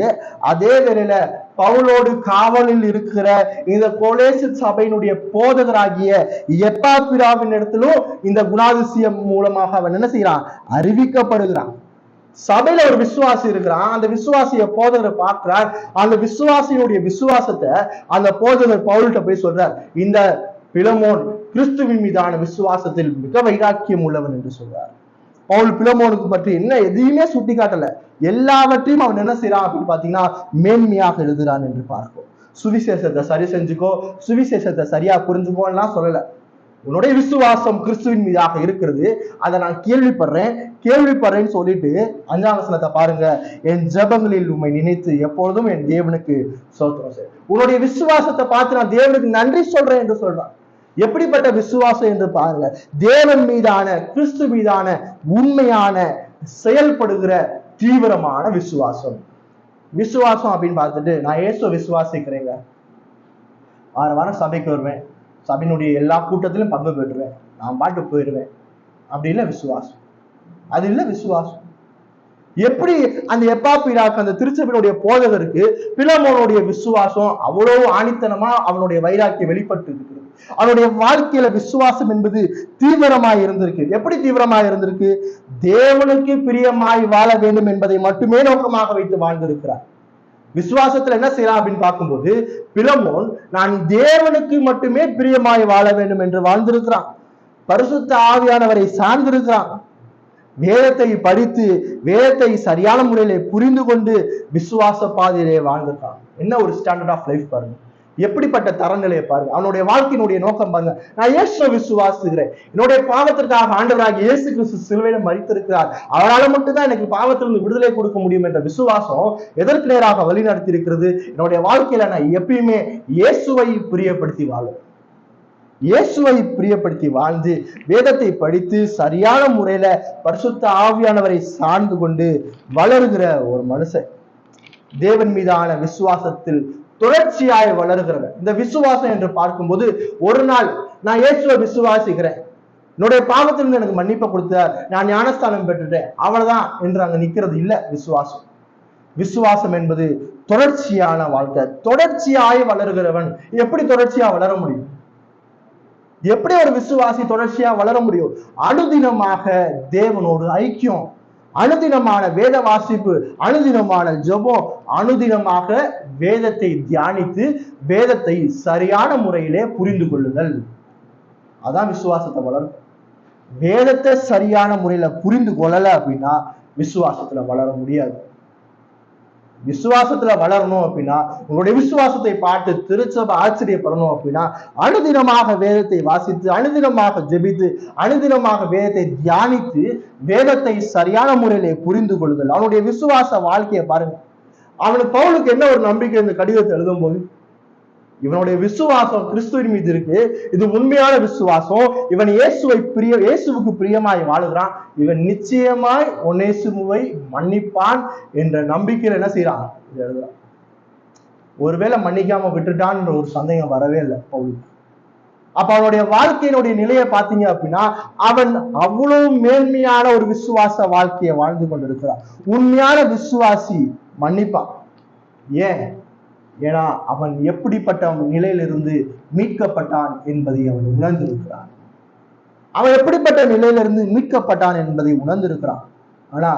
அதே வேளையில பவுலோடு காவலில் இருக்கிற இந்த கொலேசு சபையினுடைய போதகராகிய எப்பாப்பிராவின் இடத்திலும் இந்த குணாதிசயம் மூலமாக அவன் என்ன செய்யறான்? அறிவிக்கப்படுகிறான். சபையில ஒரு விசுவாசி இருக்கிறான். அந்த விசுவாசிய போதகரை பார்க்கிறார். அந்த விசுவாசியுடைய விசுவாசத்தை அந்த போதகர் பவுல்கிட்ட போய் சொல்றார், இந்த பிலமோன் கிறிஸ்துவின் மீதான விசுவாசத்தில் மிக வைராக்கியம் உள்ளவன் என்று சொல்றார். பவுல் பிலமோனுக்கு பற்றி என்ன எதையுமே சுட்டி காட்டல, எல்லாவற்றையும் அவன் என்ன செய்யறான் அப்படின்னு பாத்தீங்கன்னா மேன்மையாக எழுதுறான் என்று பார்ப்போம். சுவிசேஷத்தை சரி செஞ்சுக்கோ, சுவிசேஷத்தை சரியா புரிஞ்சுக்கோன்னா சொல்லல. உன்னுடைய விசுவாசம் கிறிஸ்துவின் மீதாக இருக்கிறது, அதை நான் கேள்விப்படுறேன்னு சொல்லிட்டு 5ஆம் வசனத்தை பாருங்க, என் ஜெபங்களில் உம்மை நினைத்து எப்பொழுதும் என் தேவனுக்கு ஸ்தோத்திரம் செய். உன்னுடைய விசுவாசத்தை பார்த்து நான் தேவனுக்கு நன்றி சொல்றேன் என்று சொல்றான். எப்படிப்பட்ட விசுவாசம் என்று பாருங்க, தேவன் மீதான கிறிஸ்து மீதான உண்மையான செயல்படுகிற தீவிரமான விசுவாசம். விசுவாசம் அப்படின்னு பார்த்துட்டு நான் இயேசுவை விசுவாசிக்கிறேங்க, வாரம் சபைக்கு வருவேன், சபையினுடைய எல்லா கூட்டத்திலும் பங்கு பெற்றுவேன், நான் பாட்டு போயிடுவேன், அப்படி இல்லை விசுவாசம். அது இல்லை விசுவாசம். எப்படி அந்த எப்பாப்பிராக்கு அந்த திருச்சபையினுடைய போதகருக்கு பிலமோனுடைய விசுவாசம் அவ்வளவு ஆணித்தனமா அவனுடைய வைராக்கியம் வெளிப்பட்டு இருக்கிறது. அவனுடைய வாழ்க்கையில விசுவாசம் என்பது தீவிரமாய் இருந்திருக்கு. எப்படி தீவிரமாய் இருந்திருக்கு? தேவனுக்கு பிரியமாய் வாழ வேண்டும் என்பதை மட்டுமே நோக்கமாக வைத்து வாழ்ந்திருக்கிறார். விசுவாசத்துல என்ன செய்யலாம் அப்படின்னு பார்க்கும்போது, பிலமோன் நான் தேவனுக்கு மட்டுமே பிரியமாய் வாழ வேண்டும் என்று வாழ்ந்திருக்கிறான். பரிசுத்த ஆவியானவரை சார்ந்திருக்கிறான். வேதத்தை படித்து வேதத்தை சரியான முறையிலே புரிந்து கொண்டு விசுவாச பாதையிலே வாழ்ந்திருக்கான். என்ன ஒரு ஸ்டாண்டர்ட் ஆஃப் லைஃப் பாருங்க, எப்படிப்பட்ட தரநிலையை பாருங்க. அவனுடைய வாழ்க்கையினுடைய நோக்கம் பாருங்க, நான் இயேசுவை விசுவாசிக்கிறேன், என்னுடைய பாவத்திற்காக ஆண்டவராகிய இயேசு கிறிஸ்து சிலுவையில மரித்திருக்கிறார், அவரால் மட்டும்தான் எனக்கு பாவத்திலிருந்து விடுதலை கொடுக்க முடியும் என்ற விசுவாசம் எதற்கு நேராக வழி நடத்தி இருக்கிறது? என்னுடைய வாழ்க்கையில நான் எப்பயுமே இயேசுவை பிரியப்படுத்தி வாழும், இயேசுவை பிரியப்படுத்தி வாழ்ந்து வேதத்தை படித்து சரியான முறையில பரிசுத்த ஆவியானவரை சார்ந்து கொண்டு வளருகிற ஒரு மனுஷன், தேவன் மீதான விசுவாசத்தில் தொடர்ச்சியாய் வளர்கிறவர். இந்த விசுவாசம் என்று பார்க்கும்போது, ஒரு நாள் நான் இயேசுவை விசுவாசிக்கிறேன், என்னுடைய பாவத்திலிருந்து எனக்கு மன்னிப்பை கொடுத்தார், நான் ஞானஸ்தானம் பெற்றுட்டேன், அவ்வளவுதான் என்று அங்க நிக்கிறது இல்ல விசுவாசம். விசுவாசம் என்பது தொடர்ச்சியான வாழ்க்கை. தொடர்ச்சியாய் வளர்கிறவன் எப்படி தொடர்ச்சியா வளர முடியும்? எப்படி ஒரு விசுவாசி தொடர்ச்சியா வளர முடியும்? அனுதினமாக தேவனோடு ஐக்கியம், அனுதினமான வேத வாசிப்பு, அனுதினமான ஜெபம், அனுதினமாக வேதத்தை தியானித்து வேதத்தை சரியான முறையிலே புரிந்து கொள்ளுதல், அதான் விசுவாசத்தை வளரும். வேதத்தை சரியான முறையில புரிந்து கொள்ளல அப்படின்னா விசுவாசத்துல வளர முடியாது. விசுவாசத்துல வளரணும் அப்படின்னா, உங்களுடைய விசுவாசத்தை பார்த்து திருச்சபை ஆச்சரியப்படணும் அப்படின்னா, அனுதினமாக வேதத்தை வாசித்து, அனுதினமாக ஜெபித்து, அனுதினமாக வேதத்தை தியானித்து வேதத்தை சரியான முறையிலே புரிந்து கொள்ளுதல். அவனுடைய விசுவாச வாழ்க்கையை பாருங்க. அவனுக்கு பவுலுக்கு என்ன ஒரு நம்பிக்கை இந்த கடிதத்தை எழுதும் போது, இவனுடைய விசுவாசம் கிறிஸ்துவின் மீது இருக்கு, இது உண்மையான விசுவாசம், இவன் இயேசுவுக்கு பிரியமாய் வாழுகிறான், இவன் நிச்சயமாய் ஒனேசிமுவை மன்னிப்பான் என்ற நம்பிக்கையில் என்ன செய்யறான், இது எழுதுறான். ஒருவேளை மன்னிக்காம விட்டுட்டான் என்ற ஒரு சந்தேகம் வரவே இல்லை பவுலுக்கு. அப்ப அவனுடைய வாழ்க்கையினுடைய நிலையை பார்த்தீங்க அப்படின்னா, அவன் அவ்வளவு மேன்மையான ஒரு விசுவாச வாழ்க்கையை வாழ்ந்து கொண்டிருக்கிறான். உண்மையான விசுவாசி மன்னிப்பான். ஏன்? ஏன்னா அவன் எப்படிப்பட்ட நிலையிலிருந்து மீட்கப்பட்டான் என்பதை அவன் உணர்ந்திருக்கிறான். அவன் எப்படிப்பட்ட நிலையிலிருந்து மீட்கப்பட்டான் என்பதை உணர்ந்திருக்கிறான். ஆனா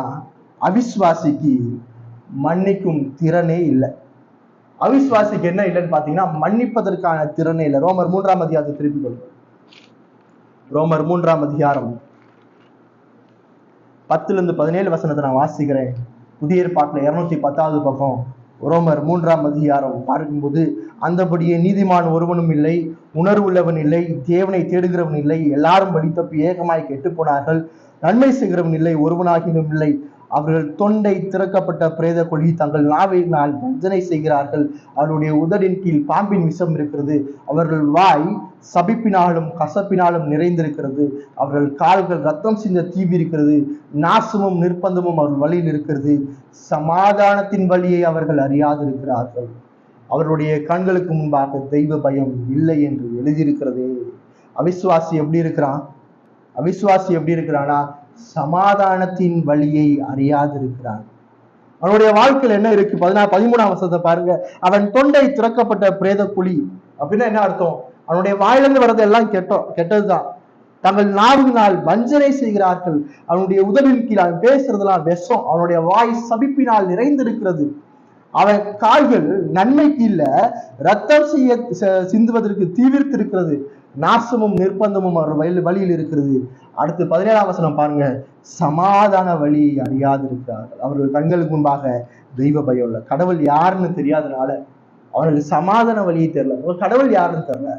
அவிசுவாசிக்கு மன்னிக்கும் திறனே இல்லை. அவிசுவாசிக்கு என்ன இல்லைன்னு பாத்தீங்கன்னா, மன்னிப்பதற்கான திறனே இல்லை. ரோமர் 3ஆம் அதிகாரத்தை திருப்பி கொள்ளும். ரோமர் 3ஆம் அதிகாரம் 10-17 வசனத்தை நான் வாசிக்கிறேன். புதிய ஏற்பாட்டுல 210வது பக்கம். ரோமர் 3ஆம் அதிகாரம் பார்க்கும்போது, அந்தபடியே நீதிமான் ஒருவனும் இல்லை, உணர்வுள்ளவன் இல்லை, தேவனை தேடுகிறவன் இல்லை, எல்லாரும் வழி தப்பி ஏகமாய் கெட்டு போனார்கள், நன்மை செய்கிறவன் இல்லை, ஒருவனாகினும் இல்லை. அவர்கள் தொண்டை திறக்கப்பட்ட பிரேத கொடி, தங்கள் நாவினால் வஞ்சனை செய்கிறார்கள், அவருடைய உதடின் கீழ் பாம்பின் விஷம் இருக்கிறது, அவர்கள் வாய் சபிப்பினாலும் கசப்பினாலும் நிறைந்திருக்கிறது, அவர்கள் கால்கள் ரத்தம் சிந்த தீவி இருக்கிறது, நாசமும் நிர்பந்தமும் அவர்கள் வழியில் இருக்கிறது, சமாதானத்தின் வழியை அவர்கள் அறியாதிருக்கிறார்கள், அவர்களுடைய கண்களுக்கு முன்பாக தெய்வ பயம் இல்லை என்று எழுதியிருக்கிறதே. அவிசுவாசி எப்படி இருக்கிறான்? அவிசுவாசி எப்படி இருக்கிறானா, சமாதானத்தின் வழியை அறியாதிருக்கிறான். அவனுடைய வாழ்க்கையில் என்ன இருக்கு? 13ஆம் வசனத்தை பாருங்க. அவன் தொண்டை திறக்கப்பட்ட பிரேத குழி அப்படின்னா என்ன அர்த்தம்? அவனுடைய வாயிலிருந்து வர்றது எல்லாம் கெட்டதுதான். தங்கள் நாவினால் வஞ்சனை செய்கிறார்கள், அவனுடைய உதவின் கீழ் அவன் பேசுறதெல்லாம் விஷம், அவனுடைய வாய் சபிப்பினால் நிறைந்திருக்கிறது, அவன் கால்கள் நன்மைக்கு இல்ல ரத்தம் சிந்துவதற்கு தீவிர்த்திருக்கிறது, நாசமும் நிர்பந்தமும் அவர் வழியில் இருக்கிறது. அடுத்து 17ஆம் வசனம் பாருங்க. சமாதான வழியை அறியாதிருக்கிறார்கள், அவர்கள் கண்களுக்கு முன்பாக தெய்வ பயம் இல்லை. கடவுள் யாருன்னு தெரியாதனால அவர்களுக்கு சமாதான வழியை தெரியல. கடவுள் யாருன்னு தெரியல.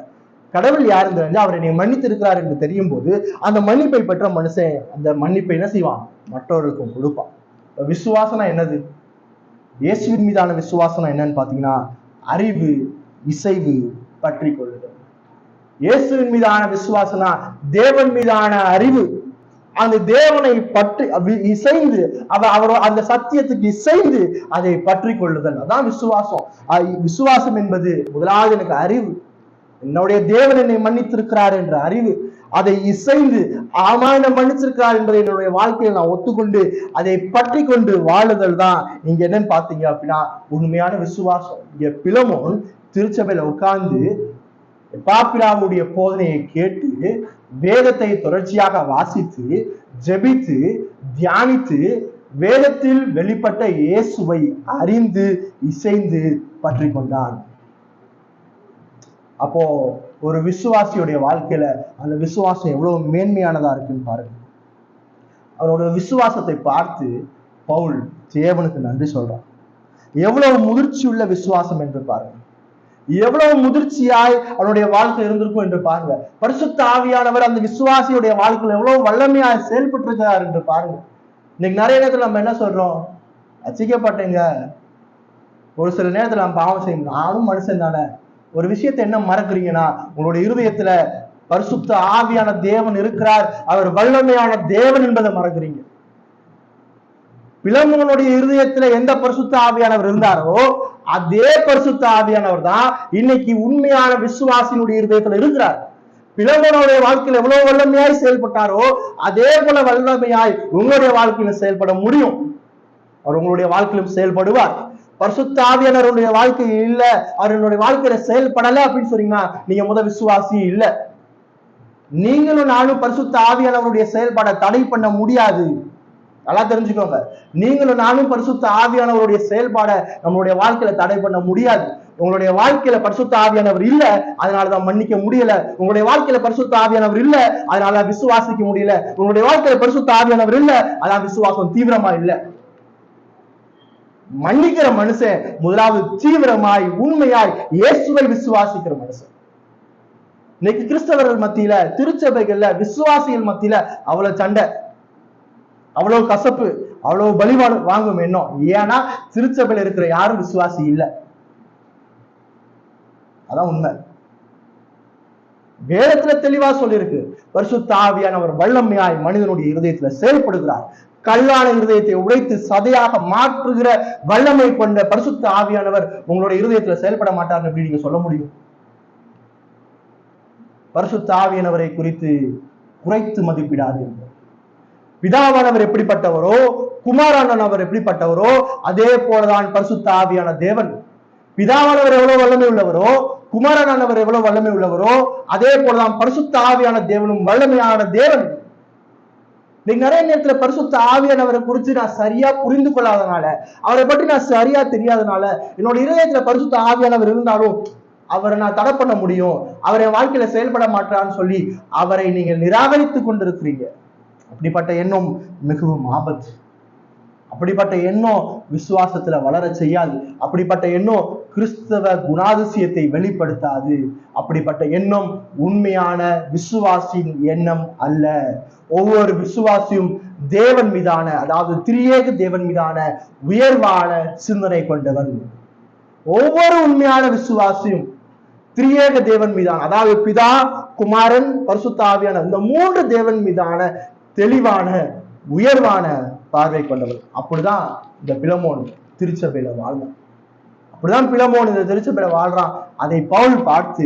கடவுள் யாருன்னு தெரிஞ்சு அவர் என்னை மன்னித்து இருக்கிறார் என்று தெரியும் போது அந்த மன்னிப்பை பெற்ற மனுஷன் அந்த மன்னிப்பை என்ன செய்வான்? மற்றவர்களுக்கும் கொடுப்பான். விசுவாசனா என்னது? இயேசுவின் மீதான விசுவாசம் என்னன்னு பாத்தீங்கன்னா, அறிவு இசைவு பற்றி கொள்ளுதல். இயேசுவின் மீதான விசுவாசனா தேவன் மீதான அறிவு. அந்த தேவனை பற்றி இசைந்து அவர் அந்த சத்தியத்துக்கு இசைந்து அதை பற்றி கொள்ளுதல், அதான் விசுவாசம். விசுவாசம் என்பது முதலாவது எனக்கு அறிவு, என்னுடைய தேவன் என்னை மன்னித்திருக்கிறார் என்ற அறிவு. அதை இசைந்து ஆமா என்ன மன்னிச்சிருக்கிறார் என்பதை என்னுடைய வாழ்க்கையில் நான் ஒத்துக்கொண்டு அதை பற்றி கொண்டு வாழுதல் தான் இங்க என்னன்னு பாத்தீங்க அப்படின்னா உண்மையான விசுவாசம். இங்க பிலமோன் திருச்சபையில உட்கார்ந்து பாப்பிராவுடைய போதனையை கேட்டு வேதத்தை தொடர்ச்சியாக வாசித்து ஜெபித்து தியானித்து வேதத்தில் வெளிப்பட்ட இயேசுவை அறிந்து இசைந்து பற்றி கொண்டான். அப்போ ஒரு விசுவாசியுடைய வாழ்க்கையில அந்த விசுவாசம் எவ்வளவு மேன்மையானதா இருக்குன்னு பாருங்க. அவரோட விசுவாசத்தை பார்த்து பவுல் தேவனுக்கு நன்றி சொல்றான். எவ்வளவு முதிர்ச்சி உள்ள விசுவாசம் என்று பாருங்க, எவ்வளவு முதிர்ச்சியாய் அவனுடைய வாழ்க்கை இருந்திருக்கும் என்று பாருங்க. பரிசுத்த ஆவியானவர் அந்த விசுவாசியுடைய வாழ்க்கையில் எவ்வளவு வல்லமையாய் செயல்பட்டு இருக்கிறார் என்று பாருங்க. இன்னைக்கு நிறைய நேரத்துல நம்ம என்ன சொல்றோம், ரட்சிக்கப்பட்டீங்க, ஒரு சில நேரத்துல நம்ம பாவம் செய்யணும், நானும் மனுஷன் தானே. ஒரு விஷயத்தை என்ன மறக்கிறீங்கன்னா, உங்களுடைய இருதயத்துல பரிசுத்த ஆவியான தேவன் இருக்கிறார், அவர் வல்லமையான தேவன் என்பதை மறக்கிறீங்க. பிலமோனுடைய இருதயத்துல எந்த பரிசுத்த ஆவியானவர் இருந்தாரோ அதே பரிசுத்த ஆவியானவர் தான் இன்னைக்கு உண்மையான விசுவாசியினுடைய இருதயத்துல இருக்கிறார். பிலமோனுடைய வாழ்க்கையில் எவ்வளவு வல்லமையாய் செயல்பட்டாரோ அதே போல வல்லமையாய் உங்களுடைய வாழ்க்கையில செயல்பட முடியும். அவர் உங்களுடைய வாழ்க்கையிலும் செயல்படுவார். பரிசுத்த ஆவியானவருடைய வாழ்க்கை இல்ல, அவருடைய வாழ்க்கையில செயல்படல அப்படின்னு சொன்னீங்கன்னா நீங்க முதல் விசுவாசி இல்ல. நீங்களும் நானும் பரிசுத்த ஆவியானவருடைய செயல்பாடை தடை பண்ண முடியாது. நல்லா தெரிஞ்சுக்கோங்க, நீங்களும் நானும் பரிசுத்த ஆவியானவருடைய செயல்பாடை நம்மளுடைய வாழ்க்கையில தடை பண்ண முடியாது. உங்களுடைய வாழ்க்கையில பரிசுத்த ஆவியானவர் இல்ல, அதனாலதான் மன்னிக்க முடியல. உங்களுடைய வாழ்க்கையில பரிசுத்த ஆவியானவர் இல்ல, அதனால விசுவாசிக்க முடியல. உங்களுடைய வாழ்க்கையில பரிசுத்த ஆவியானவர் இல்ல, அதான் விசுவாசம் தீவிரமா இல்ல. மன்னிக்கிற மனுஷன் முதலாவது தீவிரமாய் உண்மையாய் இயேசுவை விசுவாசிக்கிற மனுஷன். இன்னைக்கு கிறிஸ்தவர்கள் மத்தியில திருச்சபைகள்ல விசுவாசிகள் மத்தியில அவ்வளவு சண்டை, அவ்வளவு கசப்பு, அவ்வளவு பலி வாங்கும் எண்ணம். ஏன்னா திருச்சபையில இருக்கிற யாரும் விசுவாசி இல்ல. அதான் உண்மை. வேதத்துல தெளிவா சொல்லியிருக்கு, பரிசுத்த ஆவியானவர் வல்லமையாய் மனிதனுடைய இருதயத்துல செயல்படுகிறார். கல்லான இருதயத்தை உடைத்து சதையாக மாற்றுகிற வல்லமை கொண்ட பரிசுத்த ஆவியானவர் உங்களுடைய இருதயத்துல செயல்பட மாட்டார் எப்படி நீங்க சொல்ல முடியும்? பரிசுத்த ஆவியானவரை குறித்து குறைத்து மதிப்பிடாது. பிதாவானவர் எப்படிப்பட்டவரோ குமாரானவர் எப்படிப்பட்டவரோ அதே போலதான் பரிசுத்த ஆவியான தேவன். பிதாவானவர் எவ்வளவு வல்லமை உள்ளவரோ குமாரனானவர் எவ்வளவு வல்லமை உள்ளவரோ அதே போலதான் பரிசுத்த ஆவியான தேவனும் வல்லமையான தேவன். நீங்க நிறைய நேரத்துல பரிசுத்த ஆவியானவரை குறித்து நான் சரியா புரிந்து கொள்ளாதனால, அவரை பற்றி நான் சரியா தெரியாதனால, என்னோட இதயத்துல பரிசுத்த ஆவியானவர் இருந்தாலும் அவரை நான் தடை பண்ண முடியும், அவர் என் வாழ்க்கையில செயல்பட மாட்டான்னு சொல்லி அவரை நீங்கள் நிராகரித்து கொண்டிருக்கிறீங்க. அப்படிப்பட்ட எண்ணம் மிகவும் ஆபத்து. அப்படிப்பட்ட எண்ணம் விசுவாசத்துல வளர செய்யாது. அப்படிப்பட்ட எண்ணம் கிறிஸ்தவ குணாதிசயத்தை வெளிப்படுத்தாது. அப்படிப்பட்ட எண்ணம் உண்மையான விசுவாசின் எண்ணம் அல்ல. ஒவ்வொரு விசுவாசியும் தேவன் மீதான, அதாவது திரியேக தேவன் மீதான உயர்வான சிந்தனை கொண்டவன். ஒவ்வொரு உண்மையான விசுவாசியும் திரியேக தேவன் மீதான, அதாவது பிதா குமாரன் பரிசுத்த ஆவியான இந்த மூன்று தேவன் மீதான தெளிவான உயர்வான பார்வை கொண்டவர். அப்படிதான் இந்த பிலமோன் திருச்சபையில வாழ்றான். அப்படிதான் பிலமோன் இந்த திருச்சபையில வாழ்றான். அதை பவுல் பார்த்து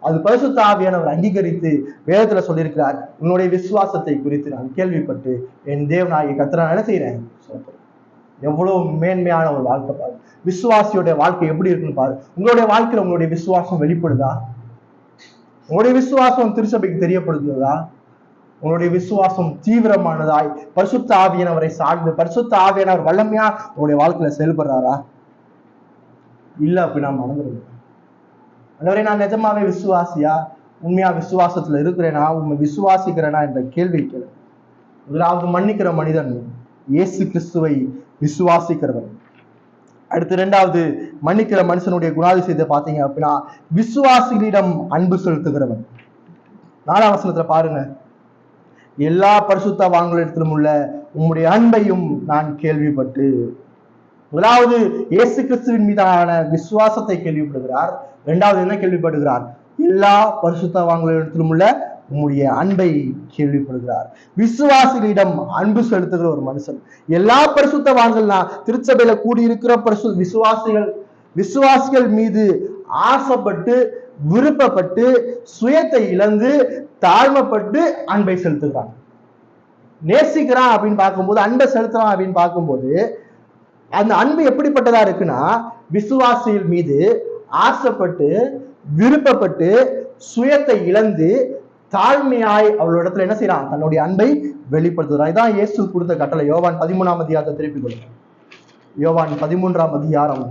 அது பரிசுத்த ஆவியானவர் அங்கீகரித்து வேதத்துல சொல்லியிருக்கிறார், உன்னுடைய விசுவாசத்தை குறித்து நான் கேள்விப்பட்டு என் தேவனாகிய கர்த்தரை என்ன செய்யறேன். எவ்வளவு மேன்மையான ஒரு வாழ்க்கை பாரு. விசுவாசியோட வாழ்க்கை எப்படி இருக்குன்னு பாரு. உங்களுடைய வாழ்க்கையில உங்களுடைய விசுவாசம் வெளிப்படுதா? உங்களுடைய விசுவாசம் திருச்சபைக்கு தெரியப்படுத்துதா? உங்களுடைய விசுவாசம் தீவிரமானதாய் பரிசுத்த ஆவியானவரை சார்ந்து பரிசுத்த ஆவியானவர் வல்லமையா உங்களுடைய வாழ்க்கையில செயல்படுறாரா? இல்ல அப்படின்னா மறந்துடுங்க. அந்தவரை நான் நிஜமாவே விசுவாசியா, உண்மையா விசுவாசத்துல இருக்கிறேனா, உண்மை விசுவாசிக்கிறேனா என்ற கேள்வி கேளு. முதலாவது மன்னிக்கிற மனிதன் இயேசு கிறிஸ்துவை விசுவாசிக்கிறவன். அடுத்து இரண்டாவது மன்னிக்கிற மனுஷனுடைய குணாதிசயத்தை பார்த்தீங்க அப்படின்னா விசுவாசிகளிடம் அன்பு செலுத்துகிறவன். 4ஆம் வசனத்துல பாருங்க, எல்லா பரிசுத்தவான்களிடத்திலும் உள்ள உம்முடைய அன்பையும் நான் கேள்விப்பட்டு. முதலாவது இயேசு கிறிஸ்துவின் மீதான விசுவாசத்தை கேள்விப்படுகிறார். இரண்டாவது என்ன கேள்விப்படுகிறார்? எல்லா பரிசுத்தவான்களிடத்திலும் உள்ள உம்முடைய அன்பை கேள்விப்படுகிறார். விசுவாசிகளிடம் அன்பு செலுத்துகிற ஒரு மனுஷன். எல்லா பரிசுத்தவான்கள் திருச்சபையில கூடியிருக்கிற விசுவாசிகள் மீது ஆசைப்பட்டு விருப்பப்பட்டு சுயத்தை இழந்து தாழ்மைப்பட்டு அன்பை செலுத்துகிறான். நேசிக்கிறான் அப்படின்னு பார்க்கும்போது, அன்பை செலுத்துறான் அப்படின்னு பார்க்கும்போது, அந்த அன்பு எப்படிப்பட்டதா இருக்குன்னா, விசுவாசிகள் மீது ஆசைப்பட்டு விருப்பப்பட்டு சுயத்தை இழந்து தாழ்மையாய் அவளோடத்துல என்ன செய்யறான்? தன்னுடைய அன்பை வெளிப்படுத்துகிறான். இதான் இயேசு கொடுத்த கட்டளை. யோவான் 13ஆம் அதிகாரத்தை திருப்பிக் கொள்ளுங்க. யோவான் 13ஆம் அதிகாரம்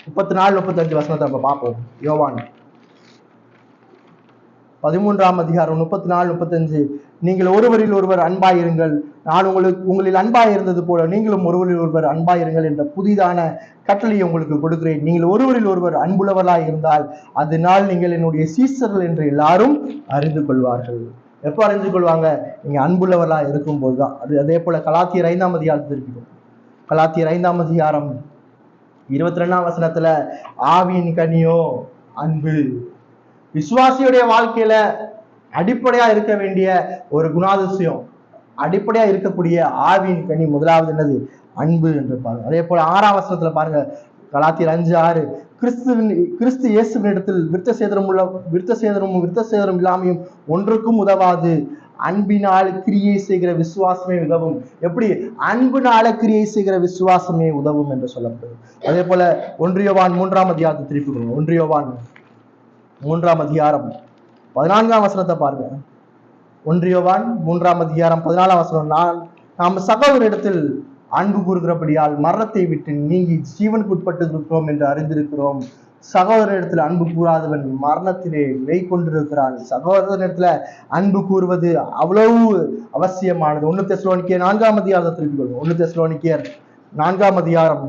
34-35 வசனத்தை நம்ம பார்ப்போம். யோவான் 13ஆம் அதிகாரம் 34-35. நீங்கள் ஒருவரில் ஒருவர் அன்பாயிருங்கள், நான் உங்களில் அன்பாயிருந்தது போல நீங்களும் ஒருவரில் ஒருவர் அன்பாயிருங்கள் என்ற புதிதான கட்டளையை உங்களுக்கு கொடுக்கிறேன். நீங்கள் ஒருவரில் ஒருவர் அன்புள்ளவர்களாய் இருந்தால் அதனால் நீங்கள் என்னுடைய சீசர்கள் என்று எல்லாரும் அறிந்து கொள்வார்கள். எப்போ அறிந்து கொள்வாங்க? நீங்க அன்புள்ளவர்களா இருக்கும் போதுதான். அதே போல கலாத்தியர் 5ஆம் அதிகாரத்தில் இருக்கிறோம். கலாத்தியர் 5ஆம் அதிகாரம் 22ஆம் வசனத்துல ஆவியின் கனியோ அன்பு. விசுவாசியுடைய வாழ்க்கையில அடிப்படையா இருக்க வேண்டிய ஒரு குணாதிசயம், அடிப்படையா இருக்கக்கூடிய ஆவியின் கனி முதலாவது என்னது? அன்பு என்று பாருங்க. அதே போல 6ஆம் வசனத்துல பாருங்க, கலாத்தியர் 5:6, கிறிஸ்து இயேசுவினிடத்தில் விருத்த சேதனமும் இல்லாமையும் ஒன்றுக்கும் உதவாது, அன்பினால் கிரியை செய்கிற விசுவாசமே உதவும். எப்படி? அன்புனால கிரியை செய்கிற விசுவாசமே உதவும் என்று சொல்லப்படுது. அதே போல 1 யோவான் 3ஆம் அதிகாரத்தை திருப்பி கொள்ளுங்க. 1 யோவான் 3ஆம் அதிகாரம் 14ஆம் வசனத்தை பாருங்க. 1 யோவான் 3ஆம் அதிகாரம் 14ஆம் வசனம், நாம் சகோதரிடத்தில் அன்பு கூறுகிறபடியால் மரணத்தை விட்டு நீங்கி ஜீவனுக்கு உட்பட்டு இருக்கிறோம் என்று அறிந்திருக்கிறோம். சகோதரிடத்துல அன்பு கூறாதவன் மரணத்திலே கொண்டிருக்கிறான். சகோதரனிடத்துல அன்பு கூறுவது அவ்வளவு அவசியமானது. 1 தெசலோனிக்கேயர் 4ஆம் அதிகாரத்தை திருப்பிக் கொள்ளுங்க. 1 தெசலோனிக்கேயர் 4ஆம் அதிகாரம்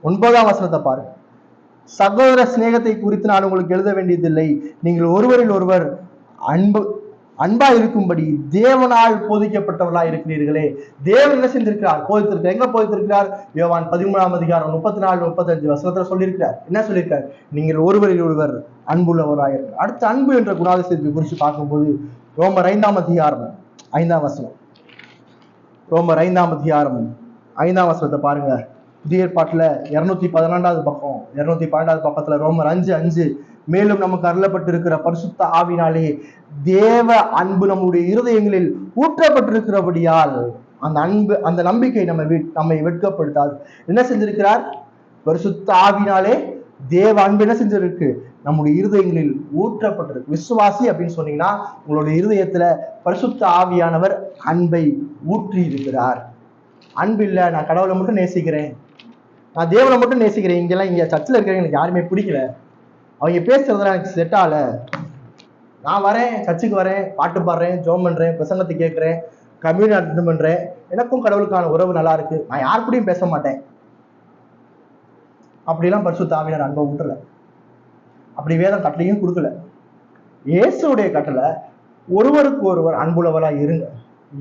9ஆம் வசனத்தை பாருங்க. சகோதர சிநேகத்தை குறித்து நான் உங்களுக்கு எழுத வேண்டியதில்லை, நீங்கள் ஒருவரில் ஒருவர் அன்பா இருக்கும்படி தேவனால் போதிக்கப்பட்டவர்களா இருக்கிறீர்களே. தேவன் என்ன செஞ்சிருக்கிறார்? போதித்திருக்கிறார். எங்க போதித்திருக்கிறார்? யோவான் 13ஆம் அதிகாரம் 34-35 வசனத்துல சொல்லியிருக்கிறார். என்ன சொல்லியிருக்கார்? நீங்கள் ஒருவரில் ஒருவர் அன்புள்ளவராயிருக்கிறார். அடுத்த அன்பு என்ற குணாதிசயத்தை குறித்து பார்க்கும்போது ரோமர் 5ஆம் அதிகாரம் 5ஆம் வசனம். ரோமர் 5ஆம் அதிகாரம் 5ஆம் வசனத்தை பாருங்க. புதிய ஏற்பாட்டுல 212வது பக்கம், 212வது பக்கத்துல ரோமர் 5:5, மேலும் நமக்கு அருளப்பட்டிருக்கிற பரிசுத்த ஆவினாலே தேவ அன்பு நம்முடைய இருதயங்களில் ஊற்றப்பட்டிருக்கிறபடியால் அந்த நம்பிக்கை நம்மை வெட்கப்படுத்தாது. என்ன செஞ்சிருக்கிறார்? பரிசுத்த ஆவினாலே தேவ அன்பு என்ன செஞ்சிருக்கு? நம்முடைய இருதயங்களில் ஊற்றப்பட்டிருக்கு. விசுவாசி அப்படின்னு சொன்னீங்கன்னா உங்களுடைய இருதயத்துல பரிசுத்த ஆவியானவர் அன்பை ஊற்றி இருக்கிறார். அன்பு இல்லை, நான் கடவுளை மட்டும் நேசிக்கிறேன், நான் தேவனை மட்டும் நேசிக்கிறேன், இங்க சர்ச்சில் இருக்கிறவங்க எனக்கு யாருமே பிடிக்கல, அவங்க பேசுறதுலாம் எனக்கு செட் ஆகல, நான் வரேன், சர்ச்சுக்கு வரேன், பாட்டு பாடுறேன், ஜோம் பண்றேன், பிரசங்கத்தை கேட்கிறேன், கம்யூனியன் அட்டெண்ட் பண்றேன், எனக்கும் கடவுளுக்கான உறவு நல்லா இருக்கு, நான் யார் கூடயும் பேச மாட்டேன், அப்படிலாம் பரிசுத்த ஆவியார் அன்பை ஊட்டல. அப்படி வேதம் கட்டளையும் கொடுக்கல. இயேசுடைய கட்டளை ஒருவருக்கு ஒருவர் அன்புள்ளவரா இருங்க.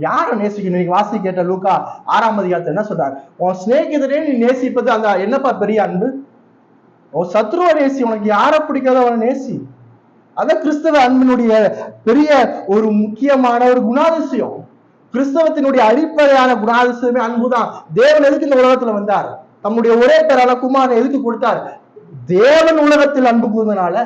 யாரை நேசிக்கணும்? நீங்க வாசி கேட்ட லூக்கா 6ஆம் அதிகாரத்துல என்ன சொல்றாரு? உன் சிநேகிதரே நீ நேசிப்பது அந்த என்னப்பா பெரிய அன்பு? உன் சத்ருவ நேசி, உனக்கு யாரை பிடிக்காதோ அவனை நேசி. அதான் கிறிஸ்தவ அன்பினுடைய பெரிய ஒரு முக்கியமான ஒரு குணாதிசயம். கிறிஸ்தவத்தினுடைய அடிப்படையான குணாதிசயமே அன்புதான். தேவன் எதுக்கு இந்த உலகத்துல வந்தார்? தம்முடைய ஒரே பேரான குமாரனை எதுக்கு கொடுத்தார்? தேவன் உலகத்தில் அன்பு கூர்ந்தனால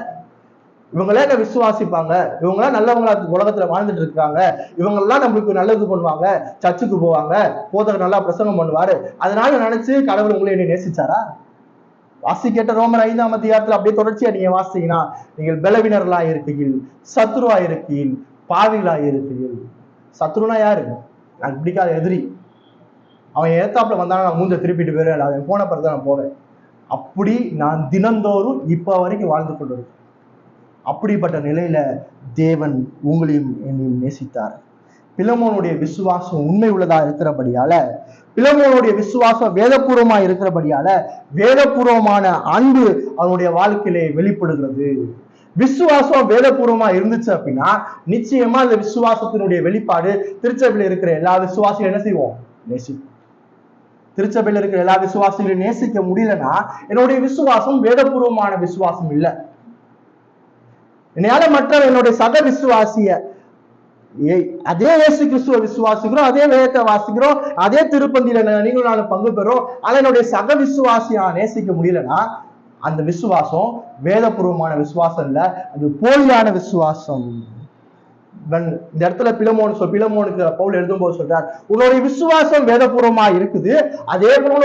இவங்களே என்ன விசுவாசிப்பாங்க, இவங்களாம் நல்லவங்களா உலகத்துல வாழ்ந்துட்டு இருக்காங்க, இவங்கெல்லாம் நம்மளுக்கு நல்லது பண்ணுவாங்க, சர்ச்சுக்கு போவாங்க, போதகர் நல்லா பிரசங்கம் பண்ணுவாரு, அதனால நினைச்சு கடவுள் உங்களை என்ன நேசிச்சாரா? வாசி கேட்ட ரோமர் 5ஆம் அதிகாரத்துல அப்படியே தொடர்ச்சியா நீங்க வாசிங்கன்னா, நீங்கள் பலவீனர்களா இருக்கீர்கள், சத்ருவா இருக்கீர்கள், பாவிகளா இருக்கீர்கள். சத்ருனா யாரு? எனக்கு பிடிக்காத எதிரி. அவன் ஏத்தாப்புல வந்தாலும் நான் மூஞ்ச திருப்பிட்டு போயிடுவேன், அவன் போன பிறகு நான் போவேன். அப்படி நான் தினந்தோறும் இப்ப வரைக்கும் வாழ்ந்து கொண்டிருக்கேன். அப்படிப்பட்ட நிலையில தேவன் உங்களையும் என்னையும் நேசித்தார். பிலமோனுடைய விசுவாசம் உண்மை உள்ளதா இருக்கிறபடியால, பிலமோனுடைய விசுவாசம் வேதபூர்வமா இருக்கிறபடியால வேதபூர்வமான அன்பு அவனுடைய வாழ்க்கையிலே வெளிப்படுகிறது. விசுவாசம் வேதபூர்வமா இருந்துச்சு அப்படின்னா நிச்சயமா அந்த விசுவாசத்தினுடைய வெளிப்பாடு திருச்சபையில இருக்கிற எல்லா விசுவாசிகளும் என்ன செய்வோம்? நேசிப்போம். திருச்சபையில இருக்கிற எல்லா விசுவாசிகளையும் நேசிக்க முடியலன்னா என்னுடைய விசுவாசம் வேதபூர்வமான விசுவாசம் இல்லை. என்னால மற்ற என்னுடைய சக விசுவாசிய அதே இயேசு கிறிஸ்துவ விசுவாசிக்கிறோம், அதே வேதத்தை வாசிக்கிறோம், அதே திருப்பந்தியில நீங்களும் நானும் பங்கு பெறும். ஆனா என்னுடைய சக விசுவாசியை நான் நேசிக்க முடியலன்னா அந்த விசுவாசம் வேதபூர்வமான விசுவாசம் இல்ல, அது போலியான விசுவாசம். இந்த இடத்துல பிலமோனுக்கு பவுல் எழுதும்போது சொல்றார், உன்னுடைய விசுவாசம் வேதபூர்வமா இருக்குது, அதே போல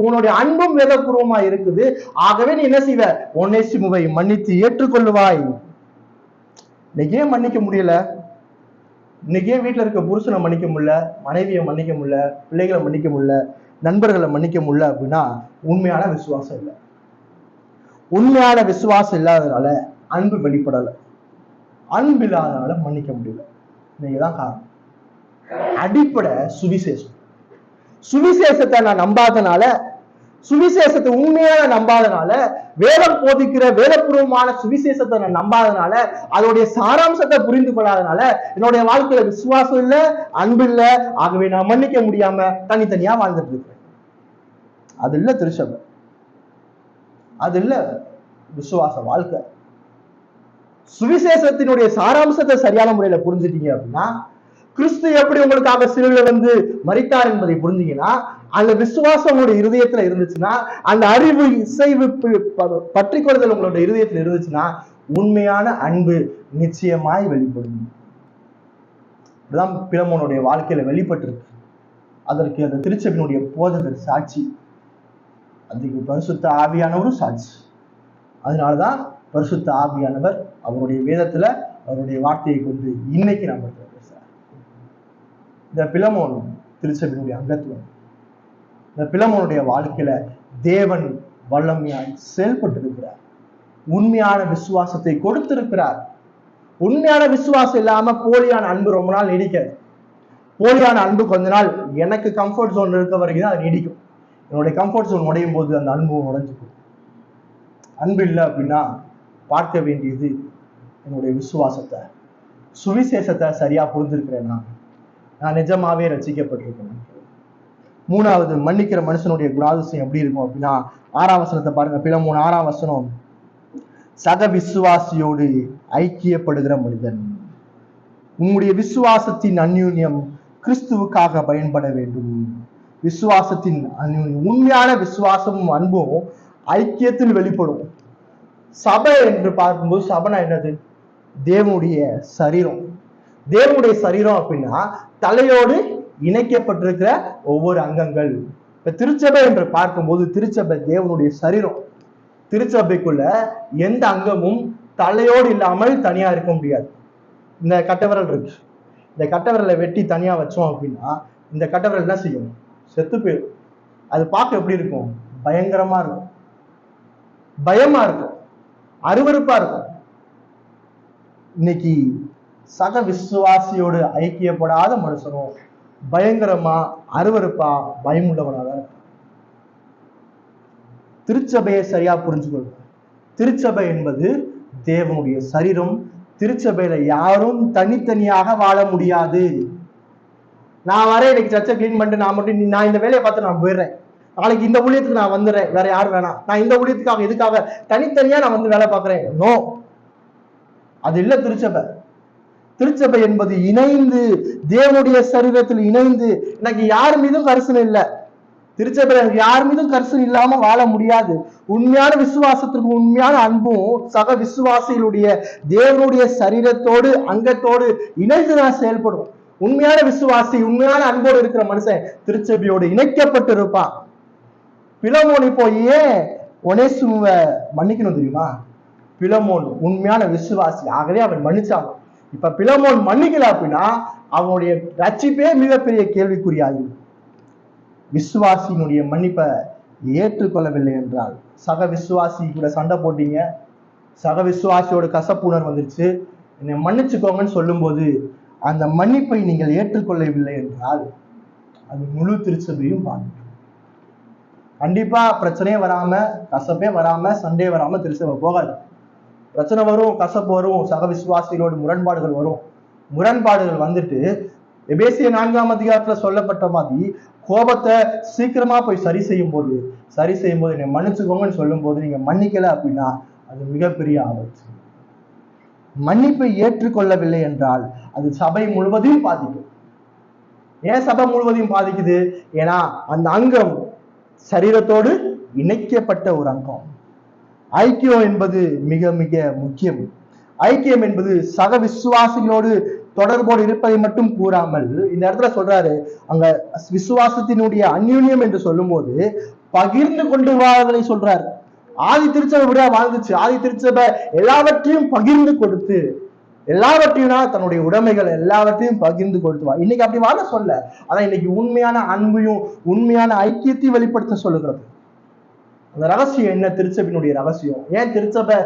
உன்னுடைய அன்பும் வேதபூர்வமா இருக்குது. ஆகவே நீ என்ன செய்வ? ஒனேசிமுவை மன்னித்து ஏற்றுக்கொள்ளுவாய். இன்னைக்கே மன்னிக்க முடியல, இன்னைக்கே வீட்டுல இருக்க புருஷனை மன்னிக்க முடியல, மனைவியை மன்னிக்க முடியல, பிள்ளைகளை மன்னிக்க முடியல, நண்பர்களை மன்னிக்க முடியல அப்படின்னா உண்மையான விசுவாசம் இல்லை. உண்மையான விசுவாசம் இல்லாதனால அன்பு வெளிப்படலை, அன்பு இல்லாதனால மன்னிக்க முடியல. நீங்கதான் காரணம். அடிப்படை சுவிசேஷம். சுவிசேஷத்தை நான் நம்பாதனால, சுவிசேஷத்தை உண்மையான நம்பாதனால, வேதம் போதிக்கிற வேதபூர்வமான சுவிசேஷத்தை நான் நம்பாதனால, அதோடைய சாராம்சத்தை புரிந்து கொள்ளாதனால என்னுடைய வாழ்க்கையில விசுவாசம் இல்ல, அன்பு இல்ல. ஆகவே நான் மன்னிக்க முடியாம தனித்தனியா வாழ்ந்துட்டு இருக்கிறேன். அது இல்ல திருச்சபை, அது இல்ல விசுவாச வாழ்க்கை. சுவிசேஷத்தினுடைய சாராம்சத்தை சரியான முறையில புரிஞ்சுட்டீங்க அப்படின்னா, கிறிஸ்து எப்படி உங்களுக்காக சிலுவையில வந்து மரித்தார் என்பதை புரிஞ்சீங்கன்னா, அந்த விசுவாசம் உங்களுடைய இருதயத்துல இருந்துச்சுன்னா, அந்த அறிவு இசைவு பற்றி கொள்ளுதல் உங்களுடைய இருதயத்துல இருந்துச்சுன்னா, உண்மையான அன்பு நிச்சயமாய் வெளிப்படும். இதுதான் பிலமோனுடைய வாழ்க்கையில வெளிப்பட்டிருக்கு. அதற்கு அந்த திருச்சபையினுடைய போதகர் சாட்சி, அதுக்கு பரிசுத்த ஆவியானவரும் சாட்சி. அதனாலதான் பரிசுத்த ஆவியானவர் அவருடைய வேதத்துல அவருடைய வார்த்தையை கொண்டு இன்னைக்கு நம்ம பேசுறார். இந்த பிலமோன் திருச்சபையினுடைய அங்கத்துவம். இந்த பிலமோனுடைய வாழ்க்கையில தேவன் வல்லமையாய் செயல்பட்டு இருக்கிறார். உண்மையான விசுவாசத்தை கொடுத்திருக்கிறார். உண்மையான விசுவாசம் இல்லாம போலியான அன்பு ரொம்ப நாள் நீடிக்காது. போலியான அன்பு கொஞ்ச நாள் எனக்கு கம்ஃபர்ட் ஜோன் இருக்க வரைக்கும் தான் அது நீடிக்கும். என்னுடைய கம்ஃபர்ட் ஜோன் உடையும் போது அந்த அன்பு உடைஞ்சுக்கும். அன்பு இல்லை அப்படின்னா பார்க்க வேண்டியது என்னுடைய விசுவாசத்தை, சுவிசேஷத்தை சரியா புரிஞ்சிருக்கிறேன். நான் நிஜமாவே ரசிக்கப்பட்டிருக்கேன். மூணாவது, மன்னிக்கிற மனுஷனுடைய குணாதிசயம் எப்படி இருக்கும் அப்படின்னா, 6ஆம் வசனத்தை பாருங்க. பிலமோன் 6ஆம் வசனம், சக விசுவாசியோடு ஐக்கியப்படுகிற மனிதன். உங்களுடைய விசுவாசத்தின் அந்யூன்யம் கிறிஸ்துவுக்காக பயன்பட வேண்டும். விசுவாசத்தின் அந்யூன்யம், உண்மையான விசுவாசமும் அன்பும் ஐக்கியத்தில் வெளிப்படும். சபை என்று பார்க்கும்போது சபைனா என்னது? தேவனுடைய சரீரம். தேவனுடைய சரீரம் அப்படின்னா தலையோடு இணைக்கப்பட்டிருக்கிற ஒவ்வொரு அங்கங்கள். இப்ப திருச்சபை என்று பார்க்கும்போது திருச்சபை தேவனுடைய சரீரம். திருச்சபைக்குள்ள எந்த அங்கமும் தலையோடு இல்லாமல் தனியா இருக்க முடியாது. இந்த கட்டவிரல் இருக்கு, இந்த கட்டவிரலை வெட்டி தனியா வச்சோம் அப்படின்னா இந்த கட்டவிரல் என்ன செய்யும்? செத்து போயிடும். அது பார்க்க எப்படி இருக்கும்? பயங்கரமா இருக்கும், பயமா இருக்கும், அருவருப்பா இருக்கும். இன்னைக்கு சக விசுவாசியோடு ஐக்கியப்படாத மனுஷனும் பயங்கரமா அருவருப்பா பயமுள்ளவனாக. திருச்சபையை சரியா புரிஞ்சுக்கொள்ளும். திருச்சபை என்பது தேவனுடைய சரீரம். திருச்சபையில யாரும் தனித்தனியாக வாழ முடியாது. நான் வரேன், இன்னைக்கு சர்ச்சை கிளீன் பண்ணிட்டு நான் இந்த வேலையை பார்த்து நான் போயிடுறேன், நாளைக்கு இந்த ஊழியத்துக்கு நான் வந்துடுறேன், வேற யாரும் வேணாம், நான் இந்த ஊழியத்துக்காக எதுக்காக தனித்தனியா நான் வந்து வேலை பார்க்கிறேன். நோ, அது இல்ல திருச்சபை. திருச்சபை என்பது இணைந்து, தேவனுடைய சரீரத்தில் இணைந்து. எனக்கு யார் மீதும் கரிசனை இல்லை. திருச்சபையில எனக்கு யார் மீதும் கரிசனை இல்லாம வாழ முடியாது. உண்மையான விசுவாசத்திற்கு உண்மையான அன்பும் சக விசுவாசிகளுடைய தேவனுடைய சரீரத்தோடு அங்கத்தோடு இணைந்து நான் செயல்படும். உண்மையான விசுவாசி, உண்மையான அன்போடு இருக்கிற மனுஷன் திருச்சபையோடு இணைக்கப்பட்டு இருப்பான். பிலமோன் இப்போ ஏன் ஒனேசிமுவை மன்னிக்கணும் தெரியுமா? பிலமோன் உண்மையான விசுவாசி, ஆகவே அவன் மன்னிச்சான். இப்ப பிலமோன் மன்னிக்கல அப்படின்னா அவனுடைய ரட்சிப்பே மிகப்பெரிய கேள்விக்குறியாது. விசுவாசியினுடைய மன்னிப்பை ஏற்றுக்கொள்ளவில்லை என்றால், சக விசுவாசி கூட சண்டை போட்டீங்க, சக விசுவாசியோட கசப்புணர்வு வந்துருச்சு, என்னை மன்னிச்சுக்கோங்கன்னு சொல்லும் போது அந்த மன்னிப்பை நீங்கள் ஏற்றுக்கொள்ளவில்லை என்றால் அது முழு திருச்சபையும் பாதிக்கும். கண்டிப்பா பிரச்சனையே வராம, கசப்பே வராம, சண்டே வராம திருச்சபை போகாது. பிரச்சனை வரும், கசப்பு வரும், சக விசுவாசிகளோடு முரண்பாடுகள் வரும். முரண்பாடுகள் வந்துட்டு எபேசிய 4ஆம் அதிகாரத்துல சொல்லப்பட்ட மாதிரி கோபத்தை சீக்கிரமா போய் சரி செய்யும் போது என்னை மன்னிச்சுக்கோங்கன்னு சொல்லும் போது நீங்க மன்னிக்கல அப்படின்னா அது மிகப்பெரிய ஆபத்து. மன்னிப்பை ஏற்றுக்கொள்ளவில்லை என்றால் அது சபை முழுவதையும் பாதிக்கும். ஏன் சபை முழுவதையும் பாதிக்குது? ஏன்னா அந்த அங்கம் சரீரத்தோடு இணைக்கப்பட்ட ஒரு அங்கம். ஐக்கியம் என்பது மிக மிக முக்கியம். ஐக்கியம் என்பது சக விசுவாசிகளோடு தொடர்போடு இருப்பதை மட்டும் கூறாமல் இந்த இடத்துல சொல்றாரு, அங்க விசுவாசத்தினுடைய அந்யூன்யம் என்று சொல்லும் போது பகிர்ந்து கொண்டு வாழ்வதை சொல்றாரு. ஆதி திருச்சபை விட வாழ்ந்துச்சு. ஆதி திருச்சபை எல்லாவற்றையும் பகிர்ந்து கொடுத்து, எல்லாவற்றையும் தன்னுடைய உடைமைகள் எல்லாவற்றையும் பகிர்ந்து கொடுத்துவா. இன்னைக்கு அப்படி வாழ சொல்ல, ஆனா இன்னைக்கு உண்மையான அன்பையும் உண்மையான ஐக்கியத்தையும் வெளிப்படுத்த சொல்லுகிறது. அந்த ரகசியம் என்ன? திருச்சபையினுடைய ரகசியம். ஏன் திருச்சபை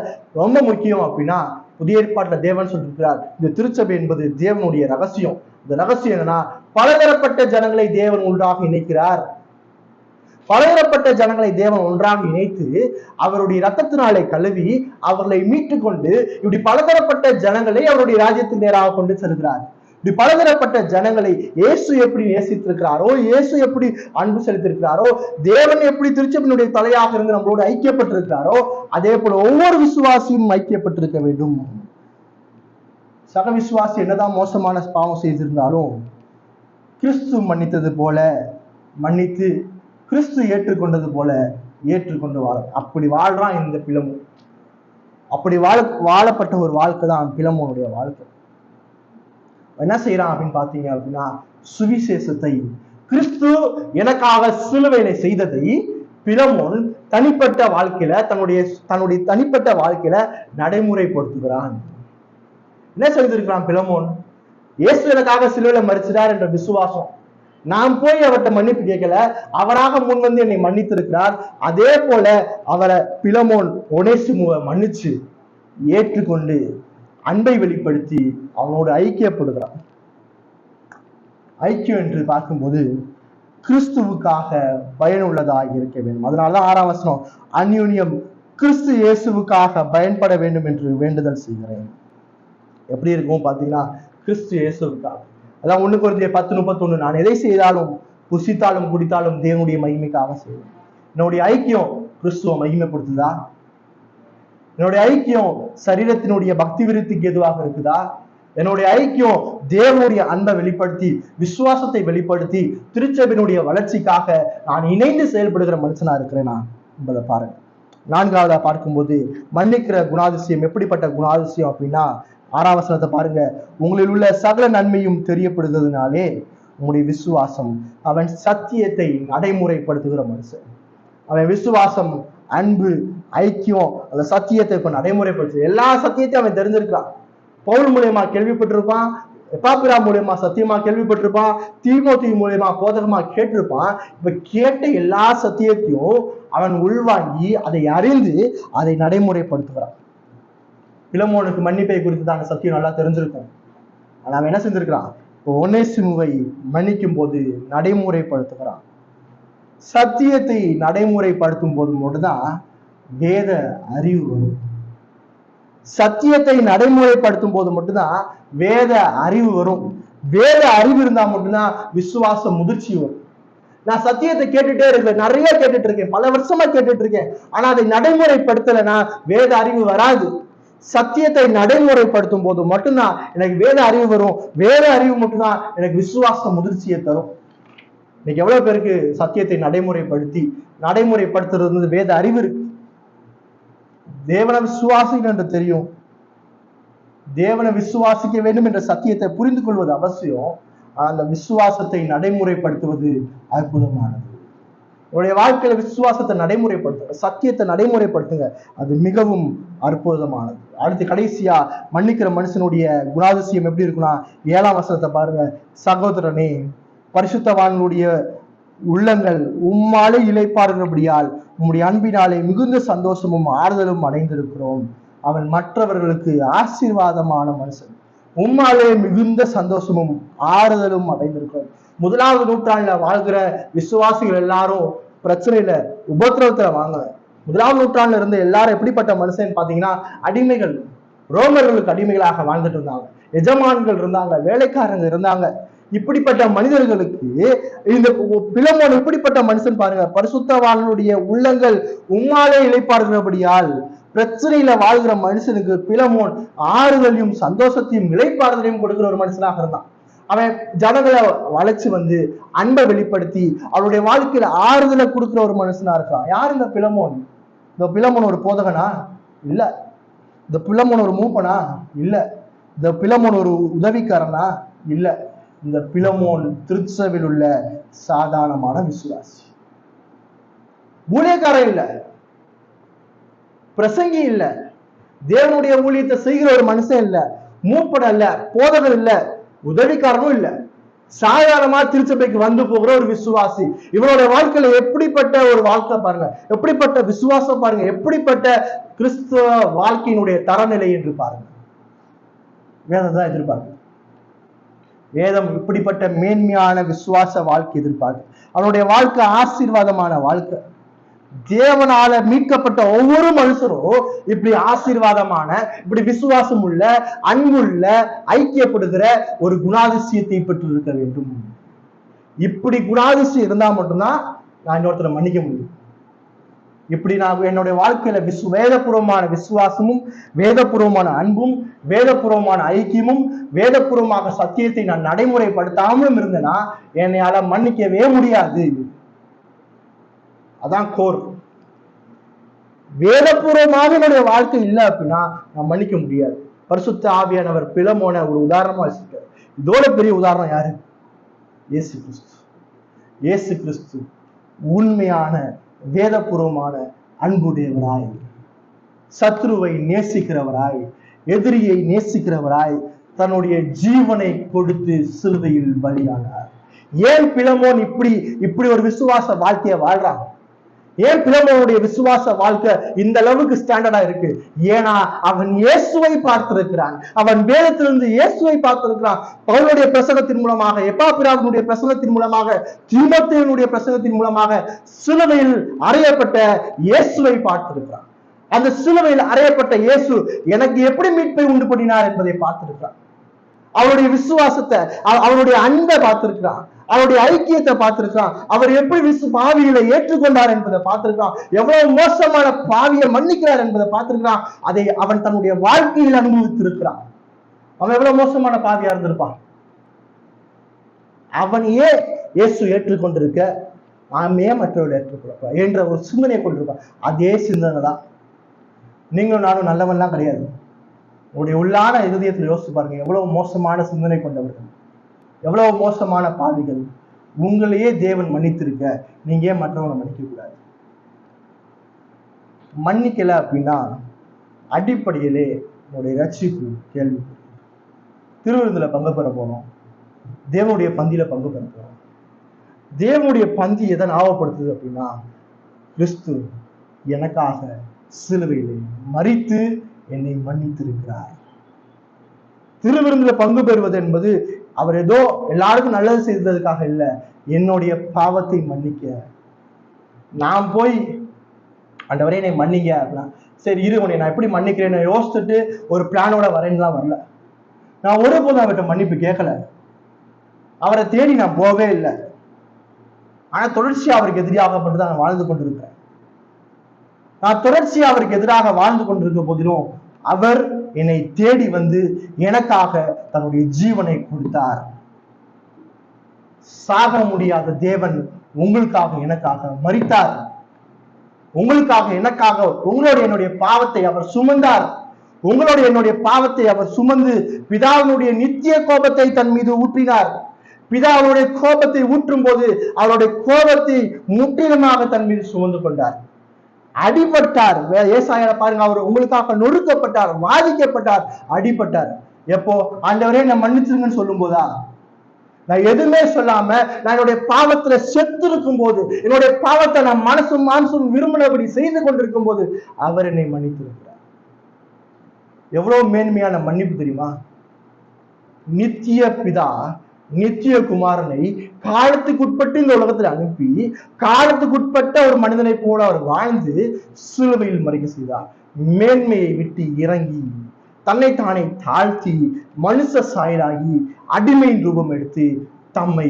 ரொம்ப முக்கியம் அப்படின்னா, புதிய ஏற்பாட்டுல தேவன் சொல்லியிருக்கிறார், இந்த திருச்சபை என்பது தேவனுடைய ரகசியம். இந்த ரகசியம் என்னன்னா, பலதரப்பட்ட ஜனங்களை தேவன் ஒன்றாக இணைக்கிறார். பலதரப்பட்ட ஜனங்களை தேவன் ஒன்றாக இணைத்து அவருடைய ரத்தத்தினாலே கழுவி அவர்களை மீட்டு கொண்டு இப்படி பலதரப்பட்ட ஜனங்களை அவருடைய ராஜ்யத்துக்கு நேராக கொண்டு செல்கிறார். இப்படி பலதரப்பட்ட ஜனங்களை இயேசு எப்படி நேசித்திருக்கிறாரோ, இயேசு எப்படி அன்பு செலுத்திருக்கிறாரோ, தேவன் எப்படி திருச்சபையினுடைய தலையாக இருந்து நம்மளோடு ஐக்கியப்பட்டிருக்கிறாரோ, அதே போல ஒவ்வொரு விசுவாசியும் ஐக்கியப்பட்டிருக்க வேண்டும். சக விசுவாசி என்னதான் மோசமான பாவம் செய்திருந்தாலும் கிறிஸ்து மன்னித்தது போல மன்னித்து, கிறிஸ்து ஏற்றுக்கொண்டது போல ஏற்றுக்கொண்டு வாழ, அப்படி வாழ்றான் இந்த பிலமோன். அப்படி வாழப்பட்ட ஒரு வாழ்க்கை தான் பிலமோனுடைய வாழ்க்கை. என்ன செய்யறான் அப்படின்னு பாத்தீங்க அப்படின்னா, சுவிசேஷத்தை, கிறிஸ்து எனக்காக சிலுவையில செய்ததை பிலமோன் தனிப்பட்ட வாழ்க்கையில தன்னுடைய தனிப்பட்ட வாழ்க்கையில நடைமுறைப்படுத்துகிறான். என்ன செய்திருக்கிறான் பிலமோன்? இயேசு எனக்காக சிலுவையில மரிச்சிட்டார் என்ற விசுவாசம். நான் போய் அவர்கிட்ட மன்னிப்பு கேட்கல, அவராக முன் வந்து என்னை மன்னித்திருக்கிறார். அதே போல அவரை பிலமோன் ஒனேசிமுவை மன்னிச்சு ஏற்றுக்கொண்டு அன்பை வெளிப்படுத்தி அவனோடு ஐக்கியப்படுகிறான். ஐக்கியம் என்று பார்க்கும்போது கிறிஸ்துவுக்காக பயனுள்ளதாக இருக்க வேண்டும். அதனாலதான் 6ஆம் வசனம், அந்யூன்யம் கிறிஸ்து இயேசுவுக்காக பயன்பட வேண்டும் என்று வேண்டுதல் செய்கிறேன். எப்படி இருக்கும் பாத்தீங்கன்னா, கிறிஸ்து இயேசுவுக்காக. அதான் 1 கொரிந்தியர் 10:31, நான் எதை செய்தாலும் புசித்தாலும் குடித்தாலும் தேவனுடைய மகிமைக்காக செய்வேன். என்னுடைய ஐக்கியம் கிறிஸ்துவ மகிமைப்படுத்துதா? என்னுடைய ஐக்கியம் சரீரத்தினுடைய பக்தி விருத்திக்கு எதுவாக இருக்குதா? என்னுடைய ஐக்கியம் தேவனுடைய அன்பை வெளிப்படுத்தி, விசுவாசத்தை வெளிப்படுத்தி, திருச்சபையினுடைய வளர்ச்சிக்காக நான் இணைந்து செயல்படுகிற மனுஷனா இருக்கிறேனா என்பதை பாருங்க. 4ஆவதா பார்க்கும்போது மன்னிக்கிற குணாதிசயம் எப்படிப்பட்ட குணாதிசயம் அப்படின்னா, 6ஆம் வசனத்தை பாருங்க, உங்களில் உள்ள சகல நன்மையும் தெரியப்படுகிறதுனாலே உங்களுடைய விசுவாசம். அவன் சத்தியத்தை நடைமுறைப்படுத்துகிற மனுஷன். அவன் விசுவாசம், அன்பு, ஐக்கியம், அந்த சத்தியத்தை இப்ப நடைமுறைப்படுத்து. எல்லா சத்தியத்தையும் அவன் தெரிஞ்சிருக்கான். பவுல் மூலியமா கேள்விப்பட்டிருப்பான், எப்பாப்பிரா மூலியமா சத்தியமா கேள்விப்பட்டிருப்பான், தீமோத்தி மூலியமா போதகமா கேட்டிருப்பான். இப்ப கேட்ட எல்லா சத்தியத்தையும் அவன் உள்வாங்கி அதை அறிந்து அதை நடைமுறைப்படுத்துகிறான். பிலமோனுக்கு மன்னிப்பை குறித்து தான் சத்தியம் நல்லா தெரிஞ்சிருக்கும். ஆனா அவன் என்ன செஞ்சிருக்கிறான்? இப்போ ஒனேசிமுவை மன்னிக்கும் போது நடைமுறைப்படுத்துகிறான். சத்தியத்தை நடைமுறைப்படுத்தும் போது மட்டும்தான் வேத அறிவு வரும். சத்தியத்தை நடைமுறைப்படுத்தும் போது மட்டும்தான் வேத அறிவு வரும். வேத அறிவு இருந்தா மட்டும்தான் விசுவாச முதிர்ச்சி வரும். நான் சத்தியத்தை கேட்டுட்டே இருக்கேன், நிறைய கேட்டுட்டு இருக்கேன், பல வருஷமா கேட்டுட்டு இருக்கேன், ஆனா அதை நடைமுறைப்படுத்தலைன்னா வேத அறிவு வராது. சத்தியத்தை நடைமுறைப்படுத்தும் போது மட்டும்தான் எனக்கு வேத அறிவு வரும். வேத அறிவு மட்டும்தான் எனக்கு விசுவாச முதிர்ச்சியை தரும். இன்னைக்கு எவ்வளவு பேருக்கு சத்தியத்தை நடைமுறைப்படுத்துறது வேத அறிவு இருக்கு. தேவனை விசுவாசிகள் என்று தெரியும், தேவனை விசுவாசிக்க வேண்டும் என்ற சத்தியத்தை புரிந்து கொள்வது அவசியம். அந்த விசுவாசத்தை நடைமுறைப்படுத்துவது அற்புதமானது. உங்களுடைய வாழ்க்கையில விசுவாசத்தை நடைமுறைப்படுத்துங்க, சத்தியத்தை நடைமுறைப்படுத்துங்க, அது மிகவும் அற்புதமானது. அடுத்து கடைசியா மன்னிக்கிற மனுஷனுடைய குணாதிசயம் எப்படி இருக்குன்னா, 7ஆம் வசனத்தை பாருங்க, சகோதரனே பரிசுத்தவான்களுடைய உள்ளங்கள் உம்மாலே இளைப்பாறுகிறபடியால் உம்முடைய அன்பினாலே மிகுந்த சந்தோஷமும் ஆறுதலும் அடைந்திருக்கிறோம். அவன் மற்றவர்களுக்கு ஆசீர்வாதமான மனுஷன். உம்மாலே மிகுந்த சந்தோஷமும் ஆறுதலும் அடைந்திருக்கிறோம். 1ஆவது நூற்றாண்டுல வாழ்கிற விசுவாசிகள் எல்லாரும் பிரச்சனையில, உபத்திரவத்துல வாங்க. 1ஆம் நூற்றாண்டுல இருந்து எல்லாரும் எப்படிப்பட்ட மனுஷன் பாத்தீங்கன்னா, அடிமைகள், ரோமர்களுக்கு அடிமைகளாக வாழ்ந்துட்டு இருந்தாங்க. எஜமான்கள் இருந்தாங்க, வேலைக்காரங்க இருந்தாங்க. இப்படிப்பட்ட மனிதர்களுக்கு இந்த பிலமோன் இப்படிப்பட்ட மனுஷன் பாருங்க, பரிசுத்தவான்களுடைய உள்ளங்கள் உம்மாலே இளைப்பாறுகிறபடியால் பிரச்சனையில வாழ்கிற மனுஷனுக்கு பிலமோன் ஆறுதலையும் சந்தோஷத்தையும் இளைப்பாறுதலையும் கொடுக்கிற ஒரு மனுஷனாக இருந்தான். அவன் ஜனங்களை வளைச்சு வந்து அன்பை வெளிப்படுத்தி அவருடைய வாழ்க்கையில ஆறுதலை கொடுக்கிற ஒரு மனுஷனா இருக்கான். யார் இந்த பிலமோன்? இந்த பிலமோன் ஒரு போதகனா? இல்ல. இந்த பிலமோன் ஒரு மூப்பனா? இல்ல. இந்த பிலமோன் ஒரு உதவிக்காரனா? இல்ல. இந்த பிலமோன் திருச்சபையில் உள்ள சாதாரணமான விசுவாசி. ஊழியக்காரன் இல்ல, பிரசங்கி இல்ல, தேவனுடைய ஊழியத்தை செய்கிற ஒரு மனுஷன் இல்ல, மூப்பன் அல்ல, போதகர் இல்ல, உதவிக்காரனும் இல்ல, சாதாரணமா திருச்சபைக்கு வந்து போகிற ஒரு விசுவாசி. இவனுடைய வாழ்க்கையில எப்படிப்பட்ட ஒரு வாழ்க்கை பாருங்க, எப்படிப்பட்ட விசுவாசம் பாருங்க, எப்படிப்பட்ட கிறிஸ்துவ வாழ்க்கையினுடைய தரநிலை என்று பாருங்க. வேதம் தான் எதிர்பார்க்கு. வேதம் இப்படிப்பட்ட மேன்மையான விசுவாச வாழ்க்கை எதிர்பார்க்கு. அவனுடைய வாழ்க்கை ஆசீர்வாதமான வாழ்க்கை. தேவனால மீட்கப்பட்ட ஒவ்வொரு மனுஷரும் இப்படி ஆசீர்வாதமான, இப்படி விசுவாசம் உள்ள, அன்புள்ள, ஐக்கியப்படுகிற ஒரு குணாதிசயத்தை பெற்று இருக்க வேண்டும். இப்படி குணாதிசயம் இருந்தா மட்டும்தான் நான் இன்னொருத்தரை மன்னிக்க முடியும். இப்படி நான் என்னுடைய வாழ்க்கையில வேதபூர்வமான விசுவாசமும், வேதபூர்வமான அன்பும், வேதபூர்வமான ஐக்கியமும், வேதபூர்வமாக சத்தியத்தை நான் நடைமுறைப்படுத்தாமலும் இருந்தேன்னா என்னையால மன்னிக்கவே முடியாது. அதான் கோர். வேதபூர்வமாக என்னுடைய வாழ்க்கை இல்லை அப்படின்னா நான் மன்னிக்க முடியாது. பரிசுத்த ஆவியானவர் பிலமோனை ஒரு உதாரணமா வச்சிருக்காரு. இதோட பெரிய உதாரணம் யாரு? இயேசு கிறிஸ்து. இயேசு கிறிஸ்து உண்மையான வேதபூர்வமான அன்புடையவராய், சத்ருவை நேசிக்கிறவராய், எதிரியை நேசிக்கிறவராய் தன்னுடைய ஜீவனை கொடுத்து சிலுவையில் பலியானார். ஏன் பிலமோன் இப்படி ஒரு விசுவாச வாழ்க்கையை வாழ்றான்? ஏன் பிலமோனுடைய விசுவாச வாழ்க்கை இந்த அளவுக்கு ஸ்டாண்டர்டா இருக்கு? ஏன்னா அவன் இயேசுவை பார்த்திருக்கிறான். அவன் வேதத்திலிருந்து இயேசுவை பார்த்திருக்கிறான். பவுலுடைய பிரசங்கத்தின் மூலமாக, எப்பாப்பிராவினுடைய பிரசங்கத்தின் மூலமாக, தீமோத்தேயுனுடைய பிரசங்கத்தின் மூலமாக சிலுவையில் அறையப்பட்ட இயேசுவை பார்த்திருக்கிறான். அந்த சிலுவையில் அறையப்பட்ட இயேசு எனக்கு எப்படி மீட்பை உண்டு பண்ணினார் என்பதை பார்த்திருக்கிறான். அவருடைய விசுவாசத்தை, அவருடைய அன்பை பார்த்திருக்கிறான், அவருடைய ஐக்கியத்தை பார்த்திருக்கான். அவர் எப்படி பாவிகளை ஏற்றுக்கொண்டார் என்பதை பார்த்திருக்கான். எவ்வளவு மோசமான பாவியை மன்னிக்கிறார் என்பதை பார்த்திருக்கிறான். அதை அவன் தன்னுடைய வாழ்க்கையில் அனுபவித்திருக்கிறான். அவன் எவ்வளவு மோசமான பாவியா இருந்திருப்பான். அவனையே இயேசு ஏற்றுக்கொண்டிருக்க நாமே மற்றவர்கள் ஏற்றுக்கொள்ள என்ற ஒரு சிந்தனையை கொண்டிருப்பான். அதே சிந்தனை தான் நீங்களும் நானும் நல்லவன்லாம் கிடையாது. உங்களுடைய உள்ளான இதயத்தில் யோசிச்சு பாருங்க, எவ்வளவு மோசமான சிந்தனை கொண்டவர்கள், எவ்வளவு மோசமான பாவிகள். உங்களையே தேவன் மன்னித்திருக்க நீங்க ஏன் மற்றவங்களை மன்னிக்க கூடாது? மன்னிக்கல அப்படின்னா அடிப்படையிலே உங்களுடைய ரட்சிப்பு கேள்வி. திருவிருந்துல பங்கு பெற போறோம், தேவனுடைய பந்தியில பங்கு பெற போறோம். தேவனுடைய பந்தி எதை ஞாபகப்படுத்துது அப்படின்னா, கிறிஸ்து எனக்காக சிலுவையிலே மரித்து என்னை மன்னித்திருக்கிறார். திருவிருந்துல பங்கு பெறுவது என்பது அவர் ஏதோ எல்லாருக்கும் நல்லது செய்ததுக்காக இல்லை, என்னுடைய பாவத்தை மன்னிக்க. நான் போய் ஆண்டவரே என்னை மன்னிங்க அப்படின்னா, சரி இரு உன்னை நான் எப்படி மன்னிக்கிறேன்னு யோசிச்சுட்டு ஒரு பிளானோட வரேன்னுலாம் வரல. நான் ஒருபோதும் அவர்கிட்ட மன்னிப்பு கேட்கல, அவரை தேடி நான் போகவே இல்லை. ஆனா தொடர்ச்சியா அவருக்கு எதிராகப்பட்டு தான் நான் வாழ்ந்து கொண்டிருக்கிறேன். நான் தொடர்ச்சியா அவருக்கு எதிராக வாழ்ந்து கொண்டிருக்க போதிலும் அவர் என்னை தேடி வந்து எனக்காக தன்னுடைய ஜீவனை கொடுத்தார். சாக முடியாத தேவன் உங்களுக்காக எனக்காக மரித்தார். உங்களுக்காக எனக்காக உங்களுடைய என்னுடைய பாவத்தை அவர் சுமந்தார். உங்களுடைய என்னுடைய பாவத்தை அவர் சுமந்து பிதாவினுடைய நித்திய கோபத்தை தன் மீது ஊற்றினார். பிதாவுடைய கோபத்தை ஊற்றும் போது அவருடைய கோபத்தை முற்றிலுமாக தன் மீது சுமந்து கொண்டார். அடிபட்டார். ஏசாயால பாருங்க, அவர் உங்களுக்காக நொறுக்கப்பட்டார், வாதிக்கப்பட்டார், அடிபட்டார். எப்போ? ஆண்டவரே நான் மன்னிச்சிருங்கன்னு சொல்லும் போதா? நான் எதுவுமே சொல்லாம நான் என்னுடைய பாவத்துல செத்து இருக்கும் போது, என்னுடைய பாவத்தை நான் மனசும் மானசும் விரும்பினபடி செய்து கொண்டிருக்கும் போது அவர் என்னை மன்னித்திருக்கிறார். எவ்வளவு மேன்மையான மன்னிப்பு தெரியுமா? நித்திய பிதா நித்திய குமாரனை காலத்துக்குட்பட்டு இந்த உலகத்தில் அனுப்பி காலத்துக்குட்பட்ட ஒரு மனிதனை போல அவர் வாழ்ந்து சிலுவையில் மறிக்க செய்தார். மேன்மையை விட்டு இறங்கி தன்னைத்தானே தாழ்த்தி மனுஷ சாயலாகி அடிமையின் ரூபம் எடுத்து தம்மை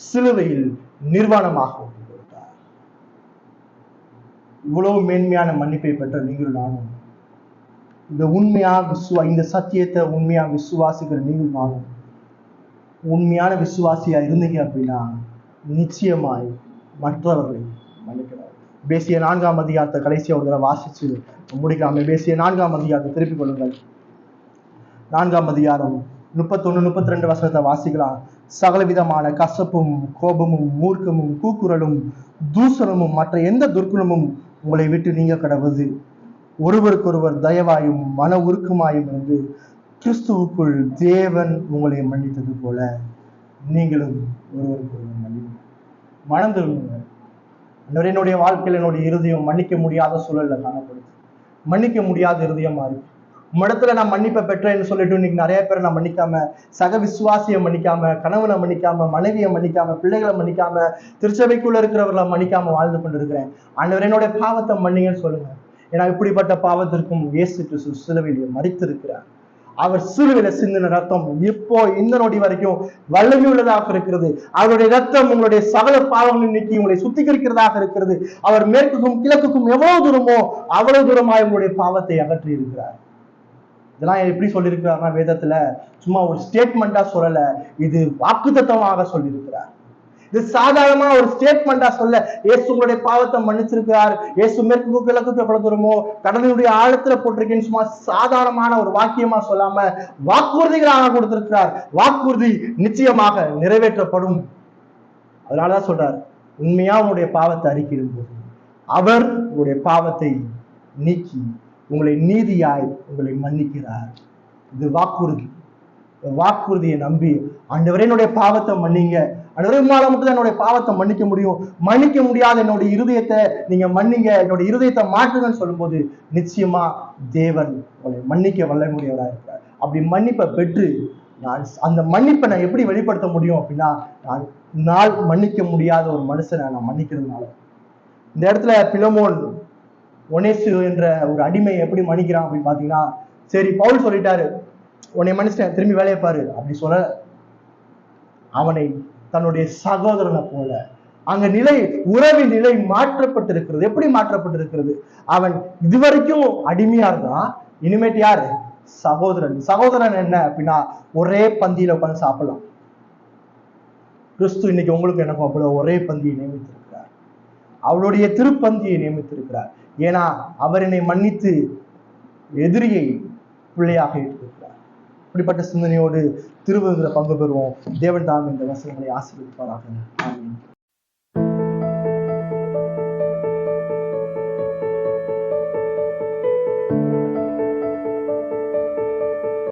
சிலுவையில் நிர்வாணமாக கொடுத்தார். இவ்வளவு மேன்மையான மன்னிப்பை பெற்ற நீங்கள் நானும் இந்த சத்தியத்தை உண்மையா விசுவாசிக்கிற நீங்கள் வாங்க. உண்மையான விசுவாசியா இருந்தீங்க அப்படின்னா நிச்சயமாய் மற்றவர்களை மன்னிக்கிறார். பேசிய 4ஆம் அதிகாரத்தை கடைசியா ஒரு தடவை வாசிச்சு முடிக்காம பேசிய 4ஆம் அதிகாரத்தை திருப்பிக் கொள்ளுங்கள். 4ஆம் அதிகாரம் 31-32 வசனத்தை வாசிக்கலாம். சகல விதமான கசப்பும் கோபமும் மூர்க்கமும் கூக்குரலும் தூசணமும் மற்ற எந்த துர்க்குணமும் உங்களை விட்டு நீங்க கடவுது. ஒருவருக்கொருவர் தயவாயும் மன உருக்கமாயும் இருந்து கிறிஸ்துவுக்குள் தேவன் உங்களை மன்னித்தது போல நீங்களும் ஒருவருக்கொருவர் மனம் திரும்புங்க. என்னுடைய வாழ்க்கையில் என்னுடைய இருதயம் மன்னிக்க முடியாத சூழல்ல காணப்படுது. மன்னிக்க முடியாத இருதயமா இருக்கு. உம்மிடத்துல நான் மன்னிப்பை பெற்றேன்னு சொல்லிட்டு இன்னைக்கு நிறைய பேரை நான் மன்னிக்காம, சக விசுவாசியை மன்னிக்காம, கணவனை மன்னிக்காம, மனைவியை மன்னிக்காம, பிள்ளைகளை மன்னிக்காம, திருச்சபைக்குள்ள இருக்கிறவர்களை மன்னிக்காம வாழ்ந்து கொண்டு இருக்கிறேன். ஆண்டவரே என்னுடைய பாவத்தை மன்னிங்கன்னு சொல்லுங்க. ஏன்னா இப்படிப்பட்ட பாவத்திற்கும் இயேசு கிறிஸ்து சிலுவையிலே மரித்திருக்கிறார். அவர் சிலுவையில சிந்தின ரத்தம் இப்போ இந்த நொடி வரைக்கும் வல்லமை உள்ளதாக இருக்கிறது. அவருடைய ரத்தம் உங்களுடைய சகல பாவங்களை நீக்கி உங்களை சுத்திகரிக்கிறதாக இருக்கிறது. அவர் மேற்குக்கும் கிழக்குக்கும் எவ்வளவு தூரமோ அவ்வளவு தூரமாய் உங்களுடைய பாவத்தை அகற்றி இருக்கிறார். இதெல்லாம் எப்படி சொல்லியிருக்கிறார்னா வேதத்துல சும்மா ஒரு ஸ்டேட்மெண்டா சொல்லல, இது வாக்குத்தத்தமாக சொல்லியிருக்கிறார். இது சாதாரணமா ஒரு ஸ்டேட்மெண்டா சொல்ல, இயேசு உங்களுடைய பாவத்தை மன்னிச்சிருக்கிறார், இயேசு மேற்கு கிழக்குக்கு எவ்வளவு தூரமோ கடலினுடைய ஆழத்துல போட்டிருக்கேன்னு சும்மா சாதாரணமான ஒரு வாக்கியமா சொல்லாம வாக்குறுதிகளாக கொடுத்திருக்கிறார். வாக்குறுதி நிச்சயமாக நிறைவேற்றப்படும். அதனாலதான் சொல்றார், உண்மையா உங்களுடைய பாவத்தை அறிக்கையிடும் போது அவர் உங்களுடைய பாவத்தை நீக்கி உங்களை நீதியாய் உங்களை மன்னிக்கிறார். இது வாக்குறுதி. வாக்குறுதியை நம்பி ஆண்டவரே என்னுடைய பாவத்தை மன்னிங்க, ஆண்டவரே உங்களால மட்டும் தான் என்னுடைய பாவத்தை மன்னிக்க முடியும், மன்னிக்க முடியாத என்னுடைய இருதயத்தை நீங்க மன்னிங்க, என்னுடைய இருதயத்தை மாற்றுங்கன்னு சொல்லும்போது நிச்சயமா தேவன் உங்களை மன்னிக்க வல்லமையுடையவராக இருக்கிறார். அப்படி மன்னிப்பை பெற்று நான் அந்த மன்னிப்பை நான் எப்படி வெளிப்படுத்த முடியும் அப்படின்னா, நான் மன்னிக்க முடியாத ஒரு மனுஷனை நான் மன்னிக்கிறதுனால. இந்த இடத்துல பிலமோன் ஒனேசு என்ற ஒரு அடிமையை எப்படி மன்னிக்கிறான் அப்படின்னு பாத்தீங்கன்னா, சரி பவுல் சொல்லிட்டாரு உன்னை மன்னிச்சிட்டேன் திரும்பி வேலையை பாரு அப்படி சொல்ல, அவனை தன்னுடைய சகோதரனை போல அங்க உறவின் நிலை மாற்றப்பட்டிருக்கிறது. எப்படி மாற்றப்பட்டிருக்கிறது? அவன் இதுவரைக்கும் அடிமையா இருந்தான், இனிமேட்டு யாரு? சகோதரன். சகோதரன் என்ன அப்படின்னா ஒரே பந்தியில உட்காந்து சாப்பிடலாம். கிறிஸ்து இன்னைக்கு உங்களுக்கு எனக்கும் அவ்வளவு ஒரே பந்தியை நியமித்திருக்கிறார். அவருடைய திருப்பந்தியை நியமித்திருக்கிறார். ஏன்னா அவர் என்னை மன்னித்து எதிரியை பிள்ளையாக ஏற்றிருக்கிறார். இப்படிப்பட்ட சிந்தனையோடு திருவிழா பங்கு பெறுவோம். தேவன் தாம் இந்த வசனங்களை ஆசீர்வதிப்பாராக. ஆமென்.